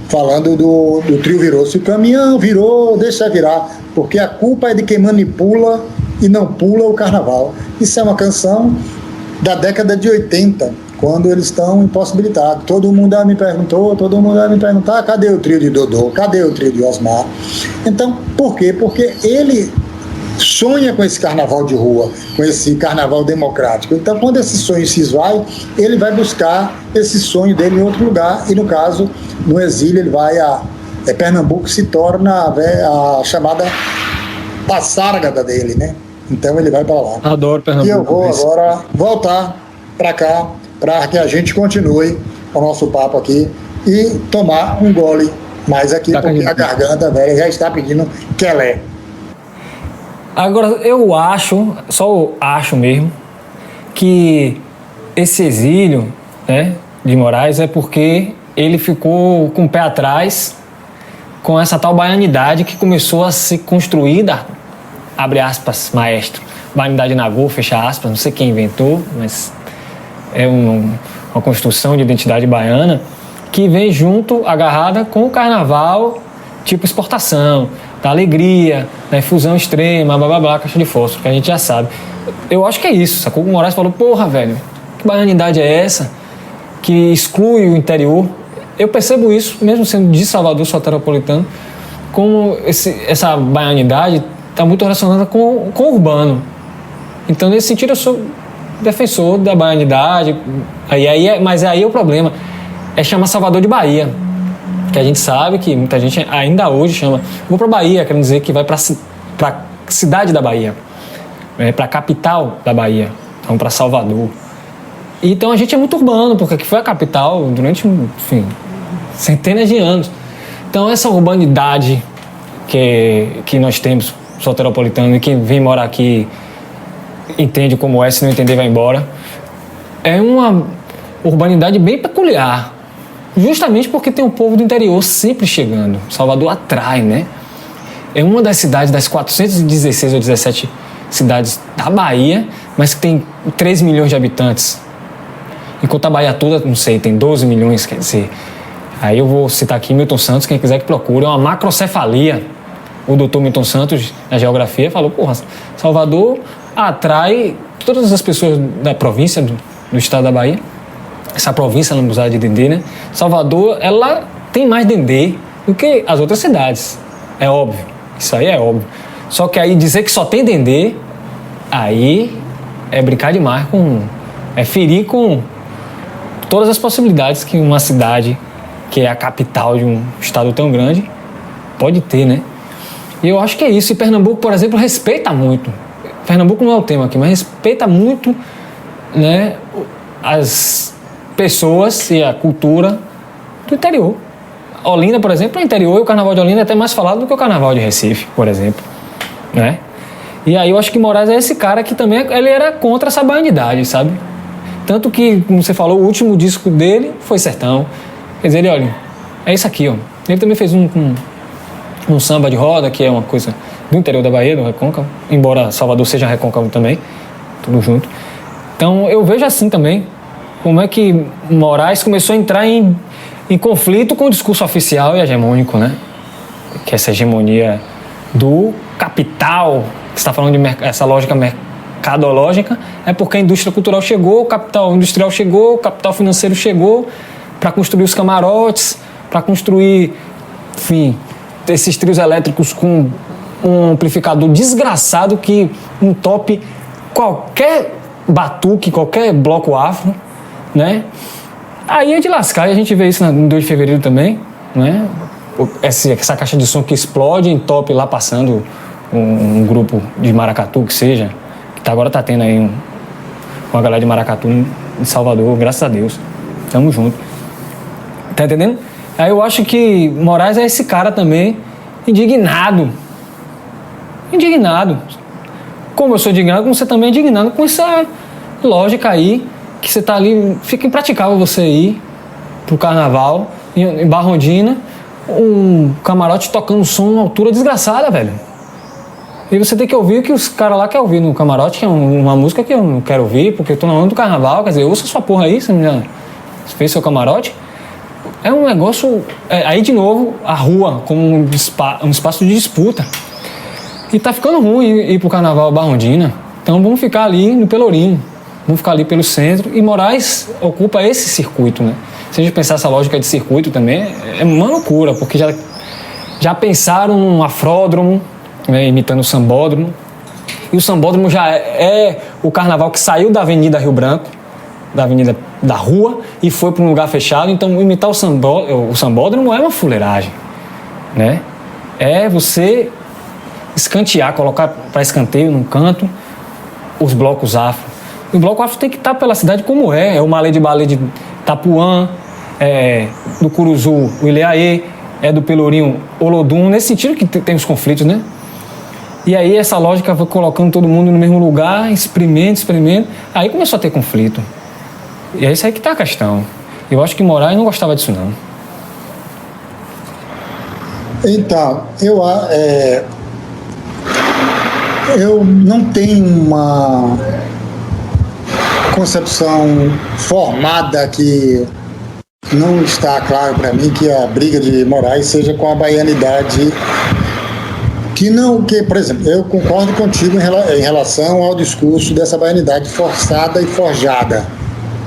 falando do trio virou. Se o caminhão virou, deixa virar, porque a culpa é de quem manipula e não pula o carnaval. Isso é uma canção da década de 80, quando eles estão impossibilitados. Todo mundo me perguntou, cadê o trio de Dodô? Cadê o trio de Osmar? Então, por quê? Porque ele sonha com esse carnaval de rua, com esse carnaval democrático. Então, quando esse sonho se esvai, ele vai buscar esse sonho dele em outro lugar, e no caso, no exílio, ele vai Pernambuco se torna a chamada passárgada dele, né? Então ele vai para lá. Adoro Pernambuco. E eu vou agora voltar para cá, para que a gente continue o nosso papo aqui e tomar um gole mais aqui, porque a garganta velha já está pedindo quelé. Agora, eu acho, só acho mesmo, que esse exílio, né, de Moraes é porque ele ficou com o pé atrás com essa tal baianidade que começou a ser construída, abre aspas, maestro, baianidade Nagô, fecha aspas, não sei quem inventou, mas é uma construção de identidade baiana que vem junto, agarrada com o carnaval, tipo exportação, da alegria, da infusão extrema, blá blá blá, caixa de fósforo, que a gente já sabe. Eu acho que é isso, sacou? O Moraes falou, porra, velho, que baianidade é essa que exclui o interior? Eu percebo isso, mesmo sendo de Salvador, soteropolitano, como essa baianidade está muito relacionada com o urbano. Então, nesse sentido, eu sou defensor da baianidade, mas aí é o problema, chama Salvador de Bahia, que a gente sabe que muita gente ainda hoje chama, vou para Bahia, querendo dizer que vai para cidade da Bahia, para a capital da Bahia, então para Salvador. Então a gente é muito urbano, porque aqui foi a capital durante, enfim, centenas de anos. Então essa urbanidade que nós temos, soteropolitano, e quem vem morar aqui entende como é, se não entender vai embora, é uma urbanidade bem peculiar, justamente porque tem um povo do interior sempre chegando. Salvador atrai, né? É uma das cidades, das 416 ou 17 cidades da Bahia, mas que tem 3 milhões de habitantes. Enquanto a Bahia toda, não sei, tem 12 milhões, quer dizer. Aí eu vou citar aqui Milton Santos, quem quiser que procure, é uma macrocefalia. O doutor Milton Santos, na geografia, falou, porra, Salvador atrai todas as pessoas da província, do estado da Bahia. Essa província lambuzada de Dendê, né? Salvador, ela tem mais Dendê do que as outras cidades. É óbvio, isso aí é óbvio. Só que aí dizer que só tem Dendê, aí é brincar demais é ferir com todas as possibilidades que uma cidade, que é a capital de um estado tão grande, pode ter, né? E eu acho que é isso. E Pernambuco, por exemplo, respeita muito. Pernambuco não é o tema aqui, mas respeita muito, né, as pessoas e a cultura do interior. Olinda, por exemplo, é interior, e o carnaval de Olinda é até mais falado do que o carnaval de Recife, por exemplo, né? E aí eu acho que Moraes é esse cara que também ele era contra essa baianidade, sabe? Tanto que, como você falou, o último disco dele foi Sertão. Quer dizer, ele, olha, é isso aqui, ó. Ele também fez um samba de roda, que é uma coisa do interior da Bahia, do Recôncavo, embora Salvador seja Recôncavo também, tudo junto. Então eu vejo assim também, como é que Moraes começou a entrar em conflito com o discurso oficial e hegemônico, né? Que essa hegemonia do capital, que está falando de essa lógica mercadológica, é porque a indústria cultural chegou, o capital industrial chegou, o capital financeiro chegou para construir os camarotes, para construir, enfim, esses trios elétricos com um amplificador desgraçado que entope qualquer batuque, qualquer bloco afro, né? Aí é de lascar, e a gente vê isso no 2 de fevereiro também, né? Essa caixa de som que explode, entope lá passando um grupo de maracatu, que seja, que agora tá tendo aí uma galera de maracatu em Salvador, graças a Deus. Tamo junto. Tá entendendo? Aí eu acho que Moraes é esse cara também, indignado. Como eu sou indignado, como você também é indignado com essa lógica aí, que você tá ali, fica impraticável você ir pro carnaval, em Barrondina, um camarote tocando som numa altura desgraçada, velho. E você tem que ouvir o que os caras lá querem ouvir no camarote, que é uma música que eu não quero ouvir, porque eu tô na onda do carnaval, quer dizer, ouça sua porra aí, você já fez seu camarote. É um negócio... aí, de novo, a rua como um espaço de disputa. E tá ficando ruim ir pro carnaval Barrondina. Então vamos ficar ali no Pelourinho, vamos ficar ali pelo centro, e Moraes ocupa esse circuito, né? Se a gente pensar essa lógica de circuito também, é uma loucura, porque já pensaram num afródromo, né, imitando o sambódromo, e o sambódromo já é o carnaval que saiu da Avenida Rio Branco, da Avenida da Rua, e foi para um lugar fechado. Então imitar o sambódromo é uma fuleiragem, né? É você escantear, colocar para escanteio num canto os blocos afro. O bloco afro tem que estar pela cidade como é o Malê de Balé de Itapuã, do Curuzu o Ileaê, do Pelourinho Olodum, nesse sentido que tem os conflitos, né? E aí essa lógica foi colocando todo mundo no mesmo lugar, experimento, aí começou a ter conflito. E é isso aí que tá a questão. Eu acho que Moraes não gostava disso, não. Então, eu não tenho uma concepção formada que não está claro para mim que a briga de Moraes seja com a baianidade. Por exemplo, eu concordo contigo em relação ao discurso dessa baianidade forçada e forjada,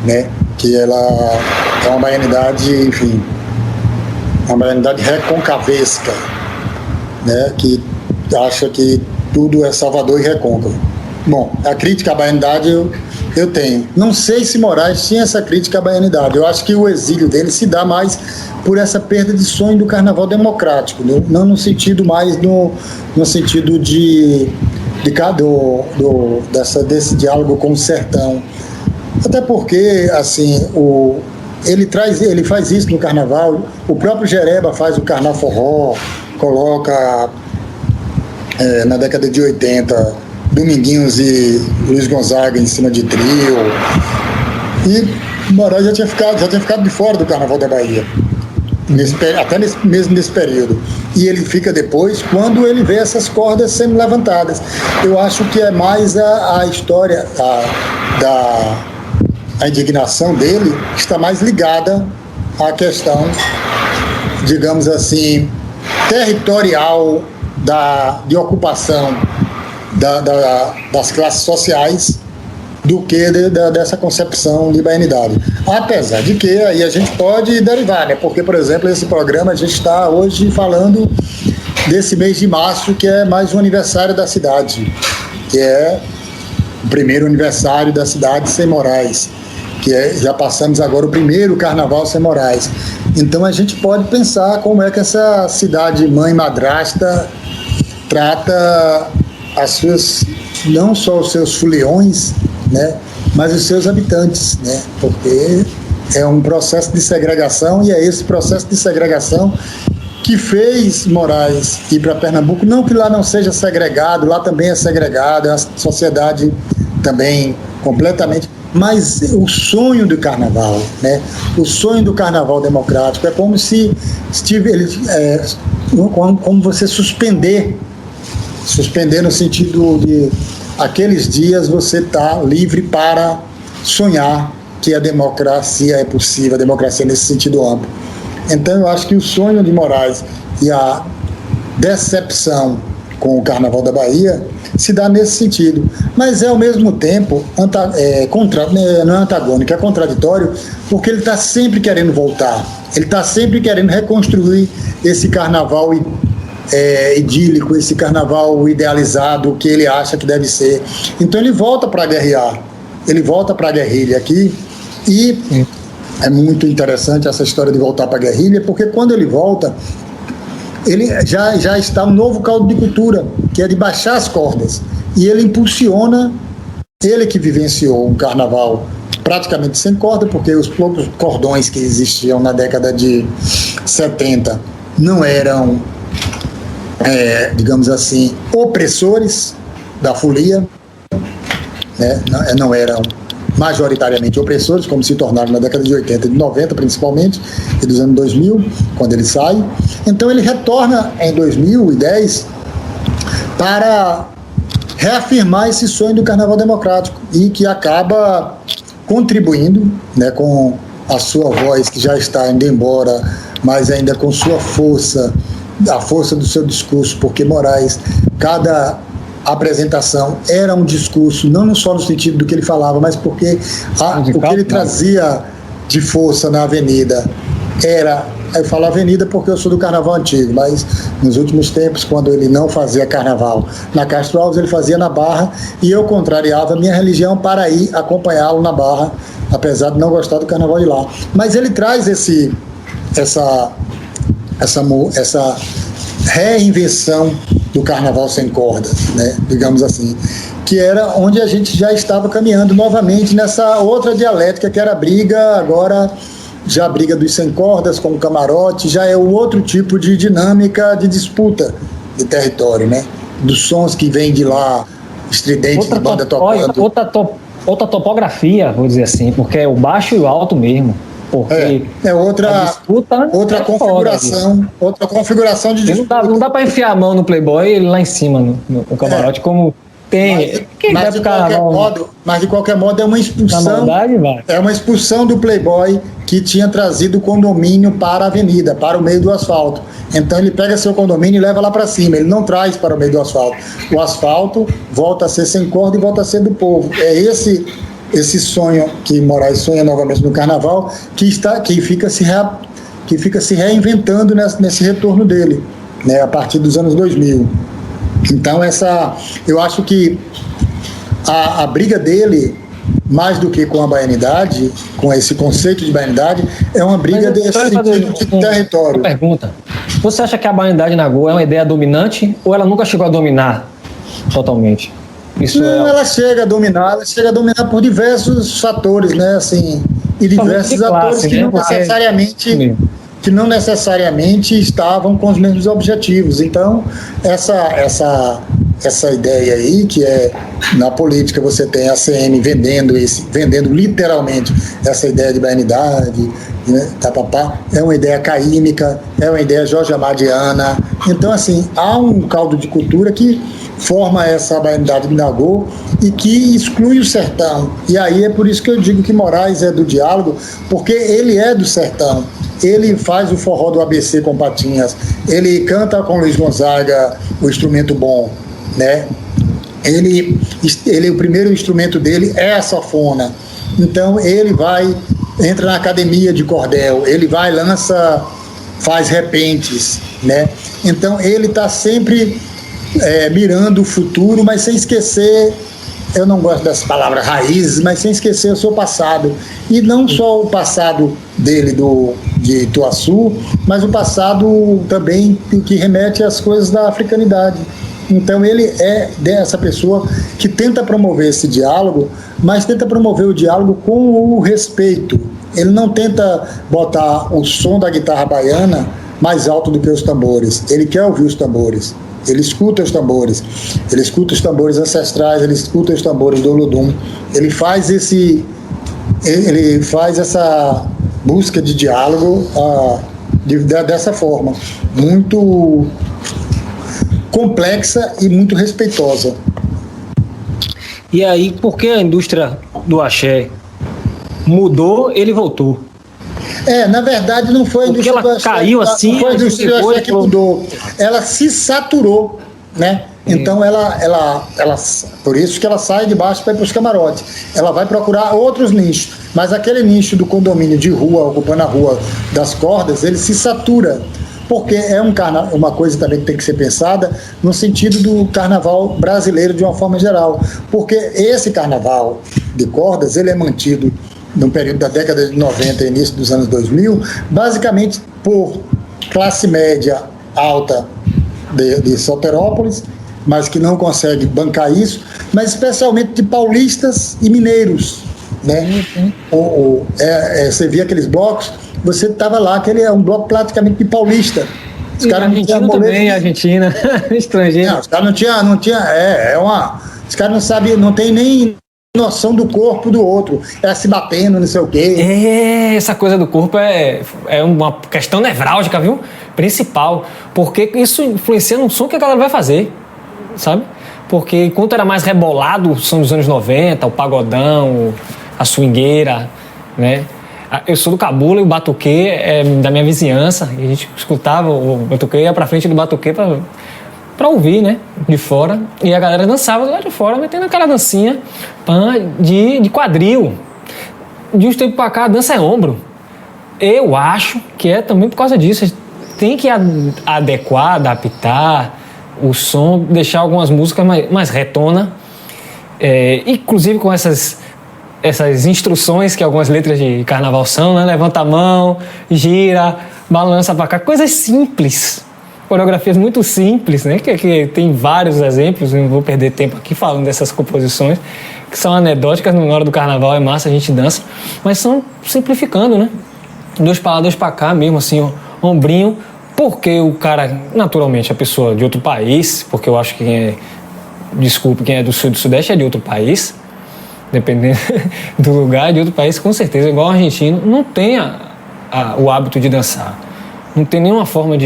né? Que ela é uma baianidade, enfim, uma baianidade reconcavesca, né? Que acha que tudo é Salvador e Recôncavo. Bom, a crítica à baianidade eu tenho. Não sei se Moraes tinha essa crítica à baianidade. Eu acho que o exílio dele se dá mais por essa perda de sonho do carnaval democrático, não no sentido mais no sentido desse diálogo com o sertão. Até porque, assim, ele faz isso no carnaval, o próprio Jereba faz o carnaval forró, coloca na década de 80 Dominguinhos e Luiz Gonzaga em cima de trio, e Moraes já tinha ficado de fora do carnaval da Bahia, mesmo nesse período, e ele fica depois quando ele vê essas cordas sendo levantadas. Eu acho que é mais a história a indignação dele está mais ligada à questão, digamos assim, territorial de ocupação das classes sociais do que dessa concepção de baianidade. Apesar de que aí a gente pode derivar, né? Porque, por exemplo, esse programa a gente está hoje falando desse mês de março, que é mais um aniversário da cidade, que é o primeiro aniversário da cidade sem Moraes, já passamos agora o primeiro carnaval sem Moraes. Então a gente pode pensar como é que essa cidade mãe madrasta trata não só os seus foliões, né, mas os seus habitantes, né, porque é um processo de segregação, e é esse processo de segregação que fez Moraes ir para Pernambuco. Não que lá não seja segregado, lá também é segregado, é uma sociedade também completamente, mas o sonho do carnaval, né, o sonho do carnaval democrático é como se como você suspender no sentido de aqueles dias você está livre para sonhar que a democracia é possível, a democracia nesse sentido amplo. Então eu acho que o sonho de Moraes e a decepção com o Carnaval da Bahia se dá nesse sentido. Mas é, ao mesmo tempo, não é antagônico, é contraditório, porque ele está sempre querendo voltar. Ele está sempre querendo reconstruir esse carnaval idílico, esse carnaval idealizado que ele acha que deve ser. Então ele volta para guerrear, ele volta para a guerrilha aqui, e é muito interessante essa história de voltar para a guerrilha, porque quando ele volta, ele já está um novo caldo de cultura, que é de baixar as cordas, e ele impulsiona, ele que vivenciou um carnaval praticamente sem corda, porque os poucos cordões que existiam na década de 70 não eram, digamos assim, opressores da folia, né? Não eram majoritariamente opressores, como se tornaram na década de 80 e de 90, principalmente, e dos anos 2000, quando ele sai. Então ele retorna em 2010 para reafirmar esse sonho do Carnaval Democrático, e que acaba contribuindo, né, com a sua voz, que já está indo embora, mas ainda com sua força, a força do seu discurso, porque Moraes, cada apresentação era um discurso, não só no sentido do que ele falava, mas porque o que ele trazia de força na avenida era, eu falo avenida porque eu sou do carnaval antigo, mas nos últimos tempos, quando ele não fazia carnaval na Castro Alves, ele fazia na Barra, e eu contrariava a minha religião para ir acompanhá-lo na Barra, apesar de não gostar do carnaval de lá. Mas ele traz essa reinvenção do carnaval sem cordas, né, digamos assim, que era onde a gente já estava caminhando novamente nessa outra dialética, que era a briga, agora já a briga dos sem cordas com o camarote, já é um outro tipo de dinâmica de disputa de território, né, dos sons que vêm de lá, estridentes de banda tocando. Outra topografia, vou dizer assim, porque é o baixo e o alto mesmo. Porque outra configuração de disputa. Não dá para enfiar a mão no Playboy lá em cima no camarote, como tem. Mas de qualquer modo é uma expulsão. Na maldade, é uma expulsão do Playboy que tinha trazido o condomínio para a avenida, para o meio do asfalto. Então ele pega seu condomínio e leva lá para cima, ele não traz para o meio do asfalto. O asfalto volta a ser sem corda e volta a ser do povo. É esse sonho que Moraes sonha novamente no carnaval, que fica se reinventando nesse retorno dele, né, a partir dos anos 2000. Então eu acho que a briga dele, mais do que com a baianidade, com esse conceito de baianidade, é uma briga desse sentido de território. Pergunta: você acha que a baianidade na Goa é uma ideia dominante, ou ela nunca chegou a dominar totalmente? Ela chega a dominar por diversos fatores, né, assim, e diversos atores que não necessariamente estavam com os mesmos objetivos. Então, essa ideia aí, que é na política você tem a CM vendendo literalmente essa ideia de baianidade, né, é uma ideia caímica, é uma ideia Jorge Amadiana. Então, assim, há um caldo de cultura que forma essa baianidade de Nagô e que exclui o sertão. E aí é por isso que eu digo que Moraes é do diálogo, porque ele é do sertão. Ele faz o forró do ABC com Patinhas, ele canta com Luiz Gonzaga o instrumento bom, né? O primeiro instrumento dele é a sanfona. Então ele entra na academia de cordel, ele faz repentes, né? Então ele está sempre mirando o futuro, mas sem esquecer, eu não gosto dessa palavra raízes, mas sem esquecer o seu passado. E não só o passado dele de Ituaçu, mas o passado também que remete às coisas da africanidade. Então ele é dessa pessoa que tenta promover esse diálogo, mas tenta promover o diálogo com o respeito. Ele não tenta botar o som da guitarra baiana mais alto do que os tambores. Ele quer ouvir os tambores. Ele escuta os tambores, ele escuta os tambores ancestrais, ele escuta os tambores do Olodum. Ele faz essa busca de diálogo dessa forma, muito complexa e muito respeitosa. E aí, por que a indústria do axé mudou, ele voltou? Na verdade não foi a indústria do axé, caiu assim, não foi a indústria do axé que mudou. Ela se saturou, né? Então por isso que ela sai de baixo para ir para os camarotes. Ela vai procurar outros nichos, mas aquele nicho do condomínio de rua, ocupando a rua das cordas, ele se satura, porque é uma coisa também que tem que ser pensada no sentido do carnaval brasileiro de uma forma geral, porque esse carnaval de cordas, ele é mantido no período da década de 90 e início dos anos 2000, basicamente por classe média alta de Soterópolis, mas que não consegue bancar isso, mas especialmente de paulistas e mineiros, né? Você via aqueles blocos, você estava lá, aquele é um bloco praticamente de paulista. Os caras não tinham também, Argentina, estrangeiro. Não, os caras não tinha, os caras não sabem, não tem nem noção do corpo do outro, se batendo, não sei o quê. Essa coisa do corpo é uma questão nevrálgica, viu? Principal, porque isso influencia no som que a galera vai fazer, sabe? Porque enquanto era mais rebolado o som dos anos 90, o pagodão, a swingueira, né? Eu sou do cabula e o batuquê é da minha vizinhança, e a gente escutava o batuquê, ia pra frente do batuquê pra ouvir, né? De fora, e a galera dançava lá de fora, metendo aquela dancinha de quadril. De uns tempos pra cá, a dança é ombro. Eu acho que é também por causa disso. Tem que adequar, adaptar o som, deixar algumas músicas mais retona, inclusive com essas instruções que algumas letras de carnaval são, né? Levanta a mão, gira, balança pra cá, coisas simples, coreografias muito simples, né? Que tem vários exemplos, não vou perder tempo aqui falando dessas composições que são anedóticas. Na hora do carnaval é massa, a gente dança, mas são simplificando, né? 2 pra lá, 2 pra cá mesmo, assim, ó, ombrinho, porque o cara, naturalmente, a pessoa de outro país, porque eu acho que quem é do sul e do sudeste é de outro país, dependendo do lugar, de outro país, com certeza, igual o argentino, não tem o hábito de dançar, não tem nenhuma forma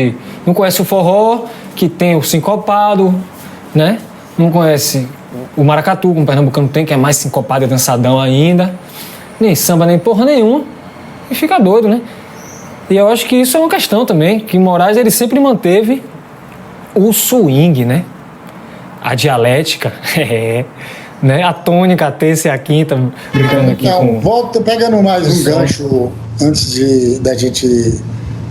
não conhece o forró, que tem o sincopado, né? Não conhece o maracatu, como o pernambucano tem, que é mais sincopado e dançadão ainda, nem samba, nem porra nenhuma, e fica doido, né? E eu acho que isso é uma questão também, que Moraes ele sempre manteve o swing, né? A dialética, né? A tônica, a terça e a quinta, brincando aqui com... Volta, pegando mais um gancho antes da gente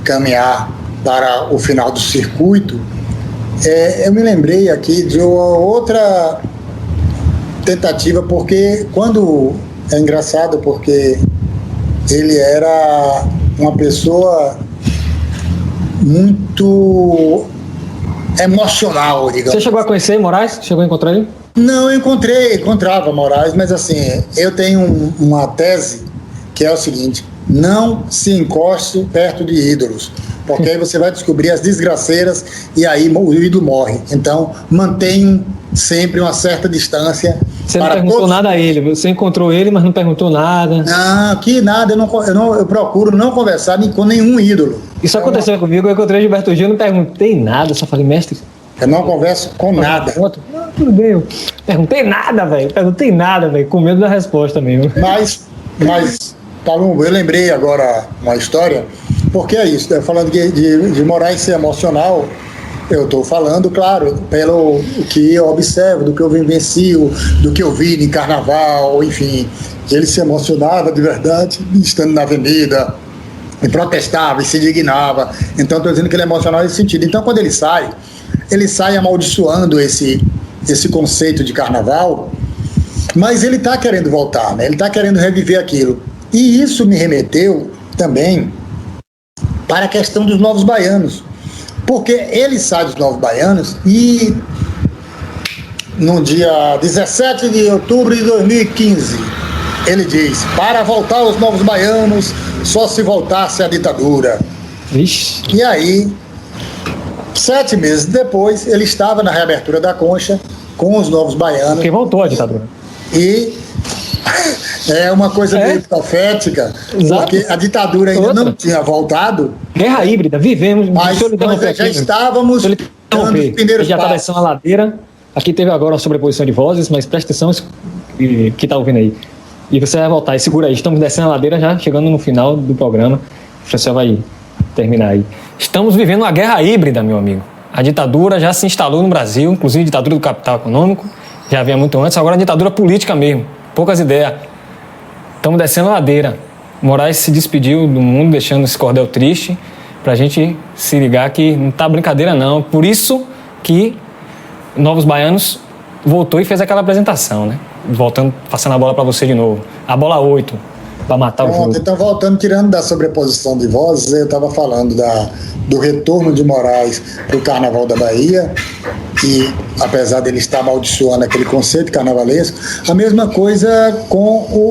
caminhar para o final do circuito, eu me lembrei aqui de uma outra tentativa, porque é engraçado, porque ele era uma pessoa muito emocional, digamos. Você chegou a conhecer Moraes? Chegou a encontrar ele? Não, eu encontrava Moraes, mas assim, eu tenho uma tese que é o seguinte: não se encoste perto de ídolos, porque aí você vai descobrir as desgraceiras e aí o ídolo morre. Então, mantenha sempre uma certa distância. Você não perguntou nada a ele, você encontrou ele, mas não perguntou nada. Não, que nada, eu procuro não conversar com nenhum ídolo. Isso aconteceu comigo, eu encontrei Gilberto Gil, não perguntei nada, só falei, mestre... Eu não converso com nada. Não, tudo bem, eu perguntei nada, velho, com medo da resposta mesmo. Mas Palumbo, eu lembrei agora uma história, porque é isso, falando de Moraes ser emocional, eu estou falando, claro, pelo que eu observo, do que eu vivencio, do que eu vi em carnaval, enfim, ele se emocionava de verdade, estando na avenida, e protestava, e se indignava. Então, estou dizendo que ele é emocional nesse sentido. Então, quando ele sai amaldiçoando esse conceito de carnaval, mas ele está querendo voltar, né? Ele está querendo reviver aquilo. E isso me remeteu também para a questão dos Novos Baianos, porque ele sai dos Novos Baianos e no dia 17 de outubro de 2015, ele diz: para voltar os Novos Baianos, só se voltasse a ditadura. Ixi. E aí, 7 meses depois, ele estava na reabertura da Concha com os Novos Baianos. Porque voltou a ditadura. E é uma coisa meio profética, porque a ditadura ainda não tinha voltado. Guerra híbrida, vivemos. Mas já estávamos dando os primeiros já está passos. descendo a ladeira. Aqui teve agora uma sobreposição de vozes, mas presta atenção que está ouvindo aí. E você vai voltar, e segura aí. Estamos descendo a ladeira já, chegando no final do programa. O Francel vai terminar aí. Estamos vivendo uma guerra híbrida, meu amigo. A ditadura já se instalou no Brasil, inclusive a ditadura do capital econômico, já havia muito antes, agora a ditadura política mesmo, poucas ideias. Estamos descendo a ladeira. Moraes se despediu do mundo, deixando esse cordel triste, pra gente se ligar que não tá brincadeira não. Por isso que Novos Baianos voltou e fez aquela apresentação, né? Voltando, passando a bola para você de novo. A bola 8, para matar o jogo. Então, voltando, tirando da sobreposição de vozes, eu estava falando do retorno de Moraes para o Carnaval da Bahia, e apesar dele estar amaldiçoando aquele conceito carnavalesco, a mesma coisa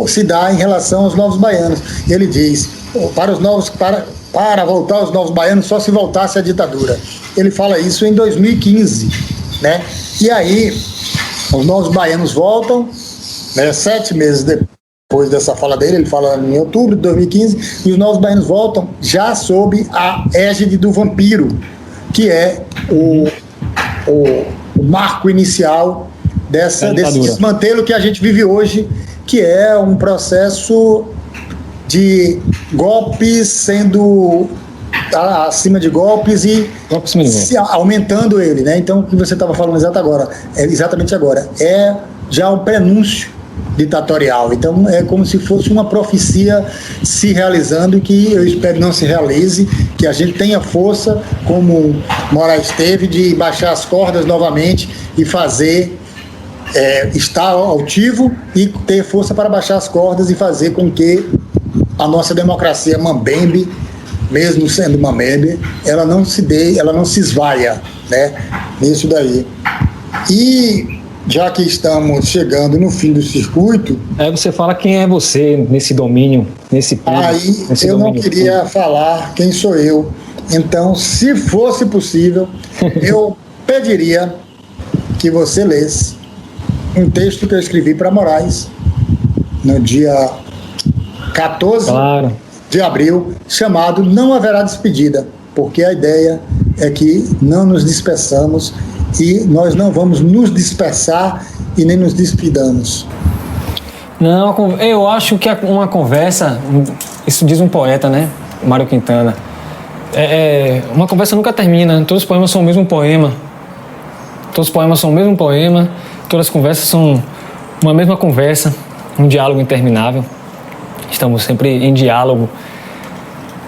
se dá em relação aos Novos Baianos. Ele diz, para voltar aos Novos Baianos só se voltasse a ditadura. Ele fala isso em 2015, né? E aí, os Novos Baianos voltam, né, 7 meses depois dessa fala dele, ele fala em outubro de 2015, e os Novos Baianos voltam já sob a égide do Vampiro, que é o marco inicial desse desmantelo que a gente vive hoje, que é um processo de golpes sendo acima de golpes e aumentando ele, né? Então, o que você estava falando exatamente agora, é já um prenúncio ditatorial. Então, é como se fosse uma profecia se realizando, que eu espero não se realize, que a gente tenha força, como Moraes teve, de baixar as cordas novamente e fazer, estar altivo e ter força para baixar as cordas e fazer com que a nossa democracia mambembe, mesmo sendo mambembe, ela não se esvaia, né, nisso daí. E já que estamos chegando no fim do circuito... Aí você fala quem é você nesse domínio, nesse ponto. Aí eu não queria falar quem sou eu. Então, se fosse possível, eu pediria que você lesse um texto que eu escrevi para Moraes no dia 14 de abril, chamado Não Haverá Despedida, porque a ideia é que não nos dispersamos e nós não vamos nos dispersar e nem nos despidamos. Não, eu acho que uma conversa, isso diz um poeta, né, Mário Quintana, uma conversa nunca termina, todos os poemas são o mesmo poema, todas as conversas são uma mesma conversa, um diálogo interminável, estamos sempre em diálogo.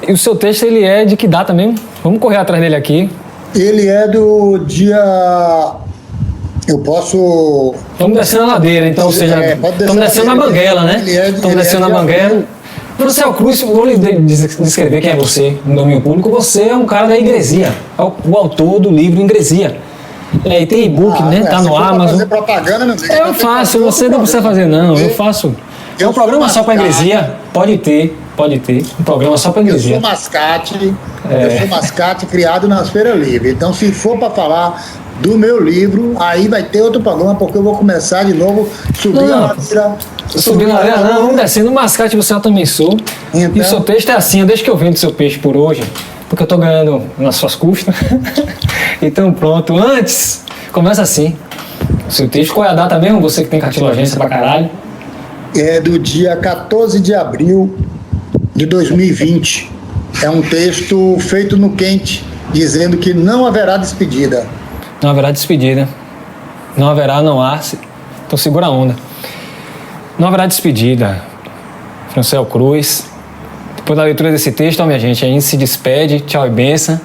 E o seu texto, ele é de que data mesmo? Vamos correr atrás dele aqui. Ele é do dia... Eu posso... Estamos descendo a ladeira, então, ou seja, estamos descendo a banguela, né? Estamos descendo a banguela. Marcelo Cruz, vou lhe descrever quem é você no domínio público. Você é um cara da Ingresia, é o autor do livro Ingresia. E tem e-book, né? Tá no Amazon. Fazer propaganda, não sei. Eu faço, você não precisa fazer, não. Eu faço. É um programa só para Ingresia? Pode ter. Um programa só para Ingresia. Eu sou mascate criado nas feiras livres. Então, se for para falar do meu livro, aí vai ter outro programa, porque eu vou começar de novo subir a ladeira. Subir a ladeira, não, vamos descendo. Mascate você eu também sou. Então, e o seu texto é assim, desde que eu vendo seu peixe por hoje, porque eu tô ganhando nas suas custas. Então, pronto. Antes, começa assim. Seu texto, qual é a data mesmo? Você que tem cartilogência pra caralho. É do dia 14 de abril de 2020. É um texto feito no quente, dizendo que não haverá despedida. Não haverá despedida. Não haverá, não há. Então segura a onda. Não haverá despedida. Marcelo Cruz. Depois da leitura desse texto, ó, minha gente, a gente se despede. Tchau e benção.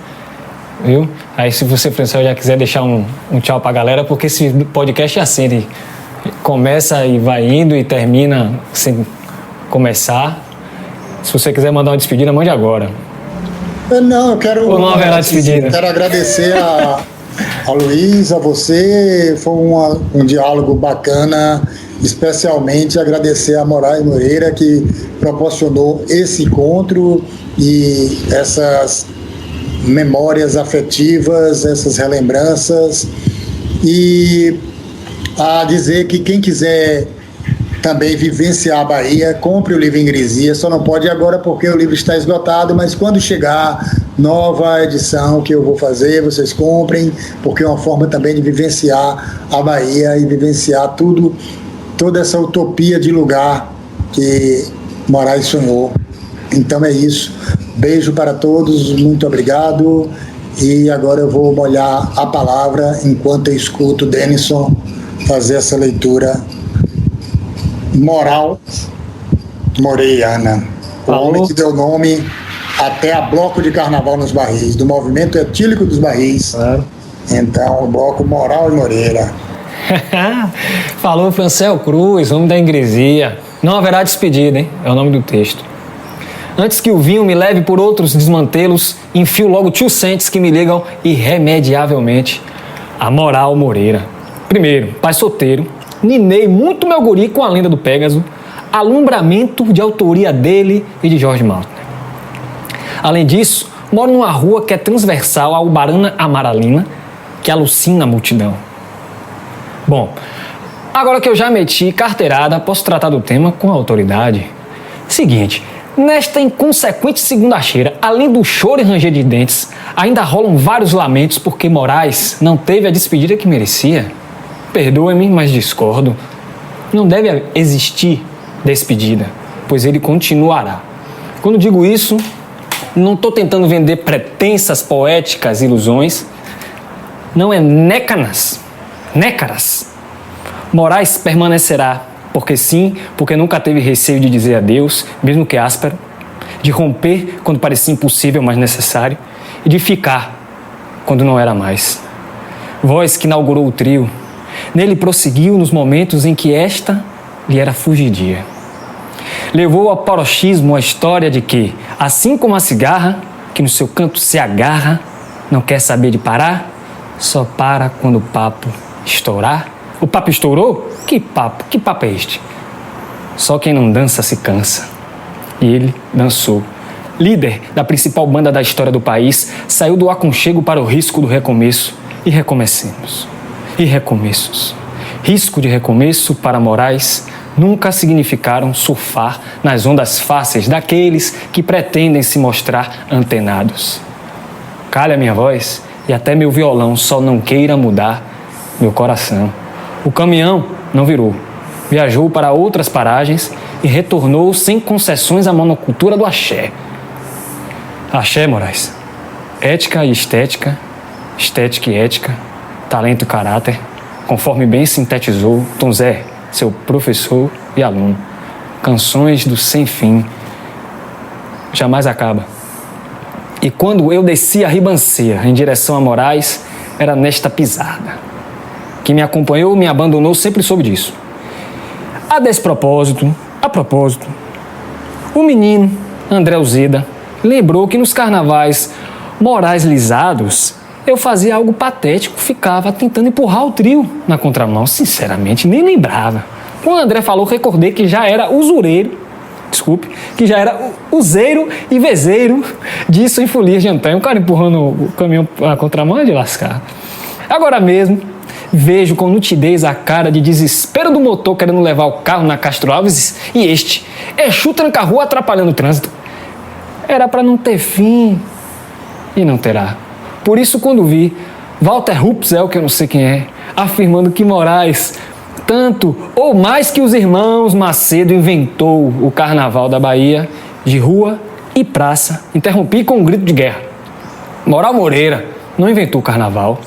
Viu? Aí se você, Francel, já quiser deixar um tchau pra galera, porque esse podcast é assim, ele começa e vai indo e termina sem começar. Se você quiser mandar uma despedida, mande agora. Não, eu quero... Ou não haverá despedida? Quero agradecer a Luiz, a você. Foi um diálogo bacana. Especialmente agradecer a Moraes Moreira, que proporcionou esse encontro e essas memórias afetivas, essas relembranças. E a dizer que quem quiser também vivenciar a Bahia, compre o livro Ingresia. Só não pode agora porque o livro está esgotado, mas quando chegar nova edição que eu vou fazer, vocês comprem, porque é uma forma também de vivenciar a Bahia e vivenciar toda essa utopia de lugar que Moraes sonhou. Então é isso. Beijo para todos, muito obrigado E agora eu vou molhar a palavra enquanto eu escuto o Denison fazer essa leitura moral moreiana. O homem que deu nome até a bloco de carnaval nos barris, do movimento etílico dos barris. Claro. Então, o bloco Moral e Moreira. Falou Francel Cruz, homem da ingresia. Não haverá despedida, hein? É o nome do texto. Antes que o vinho me leve por outros desmantelos, enfio logo tio Sentes que me ligam irremediavelmente a Moral Moreira. Primeiro, pai solteiro, ninei muito meu guri com a lenda do Pégaso, alumbramento de autoria dele e de Jorge Maltner. Além disso, moro numa rua que é transversal à Ubarana Amaralina, que alucina a multidão. Bom, agora que eu já meti carteirada, posso tratar do tema com autoridade. Seguinte, nesta inconsequente segunda-feira, além do choro e ranger de dentes, ainda rolam vários lamentos porque Moraes não teve a despedida que merecia. Perdoe-me, mas discordo. Não deve existir despedida, pois ele continuará. Quando digo isso, não estou tentando vender pretensas poéticas ilusões. Não é nécaras. Moraes permanecerá, porque sim, porque nunca teve receio de dizer adeus, mesmo que áspero, de romper quando parecia impossível, mas necessário, e de ficar quando não era mais. Voz que inaugurou o trio, nele prosseguiu nos momentos em que esta lhe era fugidia. Levou ao paroxismo a história de que, assim como a cigarra, que no seu canto se agarra, não quer saber de parar, só para quando o papo estourar. O papo estourou? Que papo é este? Só quem não dança se cansa. E ele dançou. Líder da principal banda da história do país, saiu do aconchego para o risco do recomeço. E recomecemos. E recomeços. Risco de recomeço para Moraes nunca significaram surfar nas ondas fáceis daqueles que pretendem se mostrar antenados. Calha minha voz e até meu violão só não queira mudar meu coração. O caminhão não virou, viajou para outras paragens e retornou sem concessões à monocultura do axé. Axé, Moraes. Ética e estética, estética e ética, talento e caráter, conforme bem sintetizou Tom Zé, seu professor e aluno. Canções do sem fim, jamais acaba. E quando eu desci a ribanceira em direção a Moraes, era nesta pisada. Quem me acompanhou, me abandonou, sempre soube disso. A propósito, o menino, André Uzeda, lembrou que nos carnavais Moraes lisados, eu fazia algo patético, ficava tentando empurrar o trio na contramão. Sinceramente, nem lembrava. Quando o André falou, recordei que já era useiro e vezeiro disso em Folias de Antanha. O cara empurrando o caminhão na contramão é de lascar. Agora mesmo, vejo com nitidez a cara de desespero do motor querendo levar o carro na Castro Alves e este, Exu tranca-rua atrapalhando o trânsito. Era para não ter fim e não terá. Por isso, quando vi Walter Rupzel, que eu não sei quem é, afirmando que Moraes, tanto ou mais que os irmãos Macedo, inventou o carnaval da Bahia de rua e praça, interrompi com um grito de guerra. Moral Moreira não inventou o carnaval.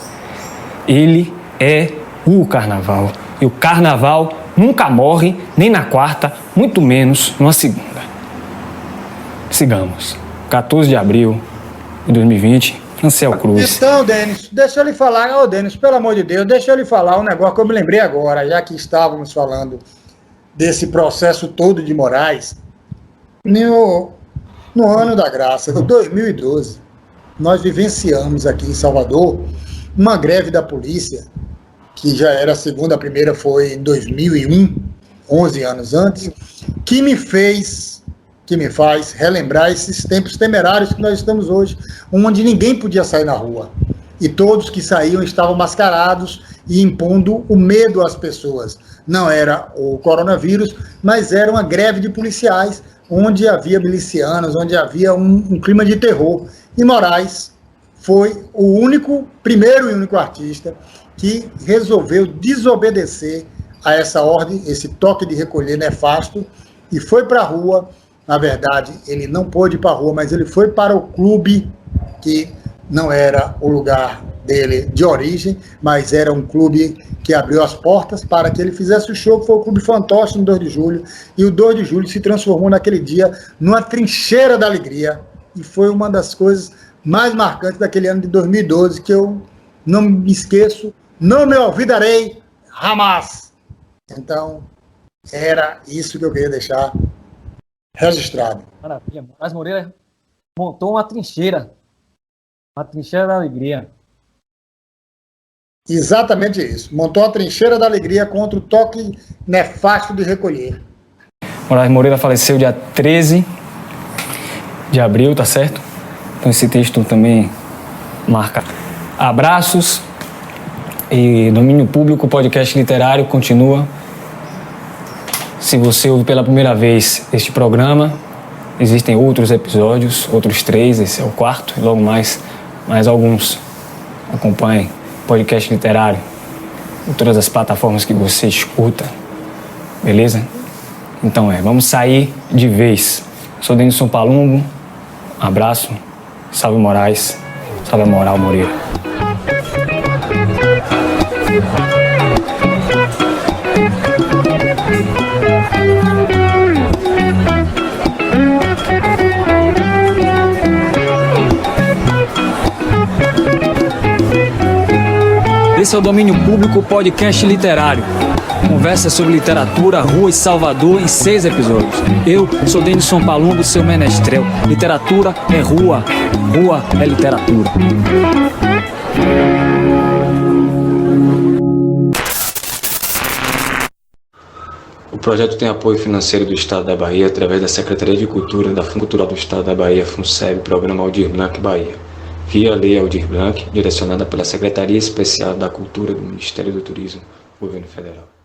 Ele é o carnaval. E o carnaval nunca morre, nem na quarta, muito menos numa segunda. Sigamos. 14 de abril de 2020, Francel Cruz. Então, Denis, deixa eu lhe falar, Denis, pelo amor de Deus, deixa eu lhe falar um negócio que eu me lembrei agora, já que estávamos falando desse processo todo de Moraes. No ano da graça, em 2012, nós vivenciamos aqui em Salvador uma greve da polícia, que já era a segunda, a primeira foi em 2001, 11 anos antes, que me faz relembrar esses tempos temerários que nós estamos hoje, onde ninguém podia sair na rua. E todos que saíam estavam mascarados e impondo o medo às pessoas. Não era o coronavírus, mas era uma greve de policiais, onde havia milicianos, onde havia um clima de terror. E Moraes foi o primeiro e único artista que resolveu desobedecer a essa ordem, esse toque de recolher nefasto, e foi para a rua. Na verdade, ele não pôde ir para a rua, mas ele foi para o clube que não era o lugar dele de origem, mas era um clube que abriu as portas para que ele fizesse o show, que foi o Clube Fantoche no 2 de julho, e o 2 de julho se transformou naquele dia numa trincheira da alegria, e foi uma das coisas mais marcantes daquele ano de 2012, que eu não me esqueço, não me olvidarei jamais. Então, era isso que eu queria deixar registrado. Maravilha. Moraes Moreira montou uma trincheira da alegria. Exatamente isso. Montou a trincheira da alegria contra o toque nefasto de recolher. Moraes Moreira faleceu dia 13 de abril, tá certo? Então esse texto também marca. Abraços e domínio público, podcast literário continua. Se você ouve pela primeira vez este programa, existem outros episódios, outros 3, esse é o 4, e logo mais alguns. Acompanhem podcast literário em todas as plataformas que você escuta, beleza? Então vamos sair de vez. Sou Denilson Palumbo, abraço, salve Moraes, salve a moral Moreira. Esse é o Domínio Público Podcast Literário. Conversa sobre literatura, rua e Salvador em 6 episódios. Eu sou Denilson Palumbo, seu menestrel. Literatura é rua, rua é literatura. O projeto tem apoio financeiro do Estado da Bahia através da Secretaria de Cultura da Fundo Cultural do Estado da Bahia, FUNSEB, Programa Aldir Blanc Bahia, via Lei Aldir Blanc, direcionada pela Secretaria Especial da Cultura do Ministério do Turismo, Governo Federal.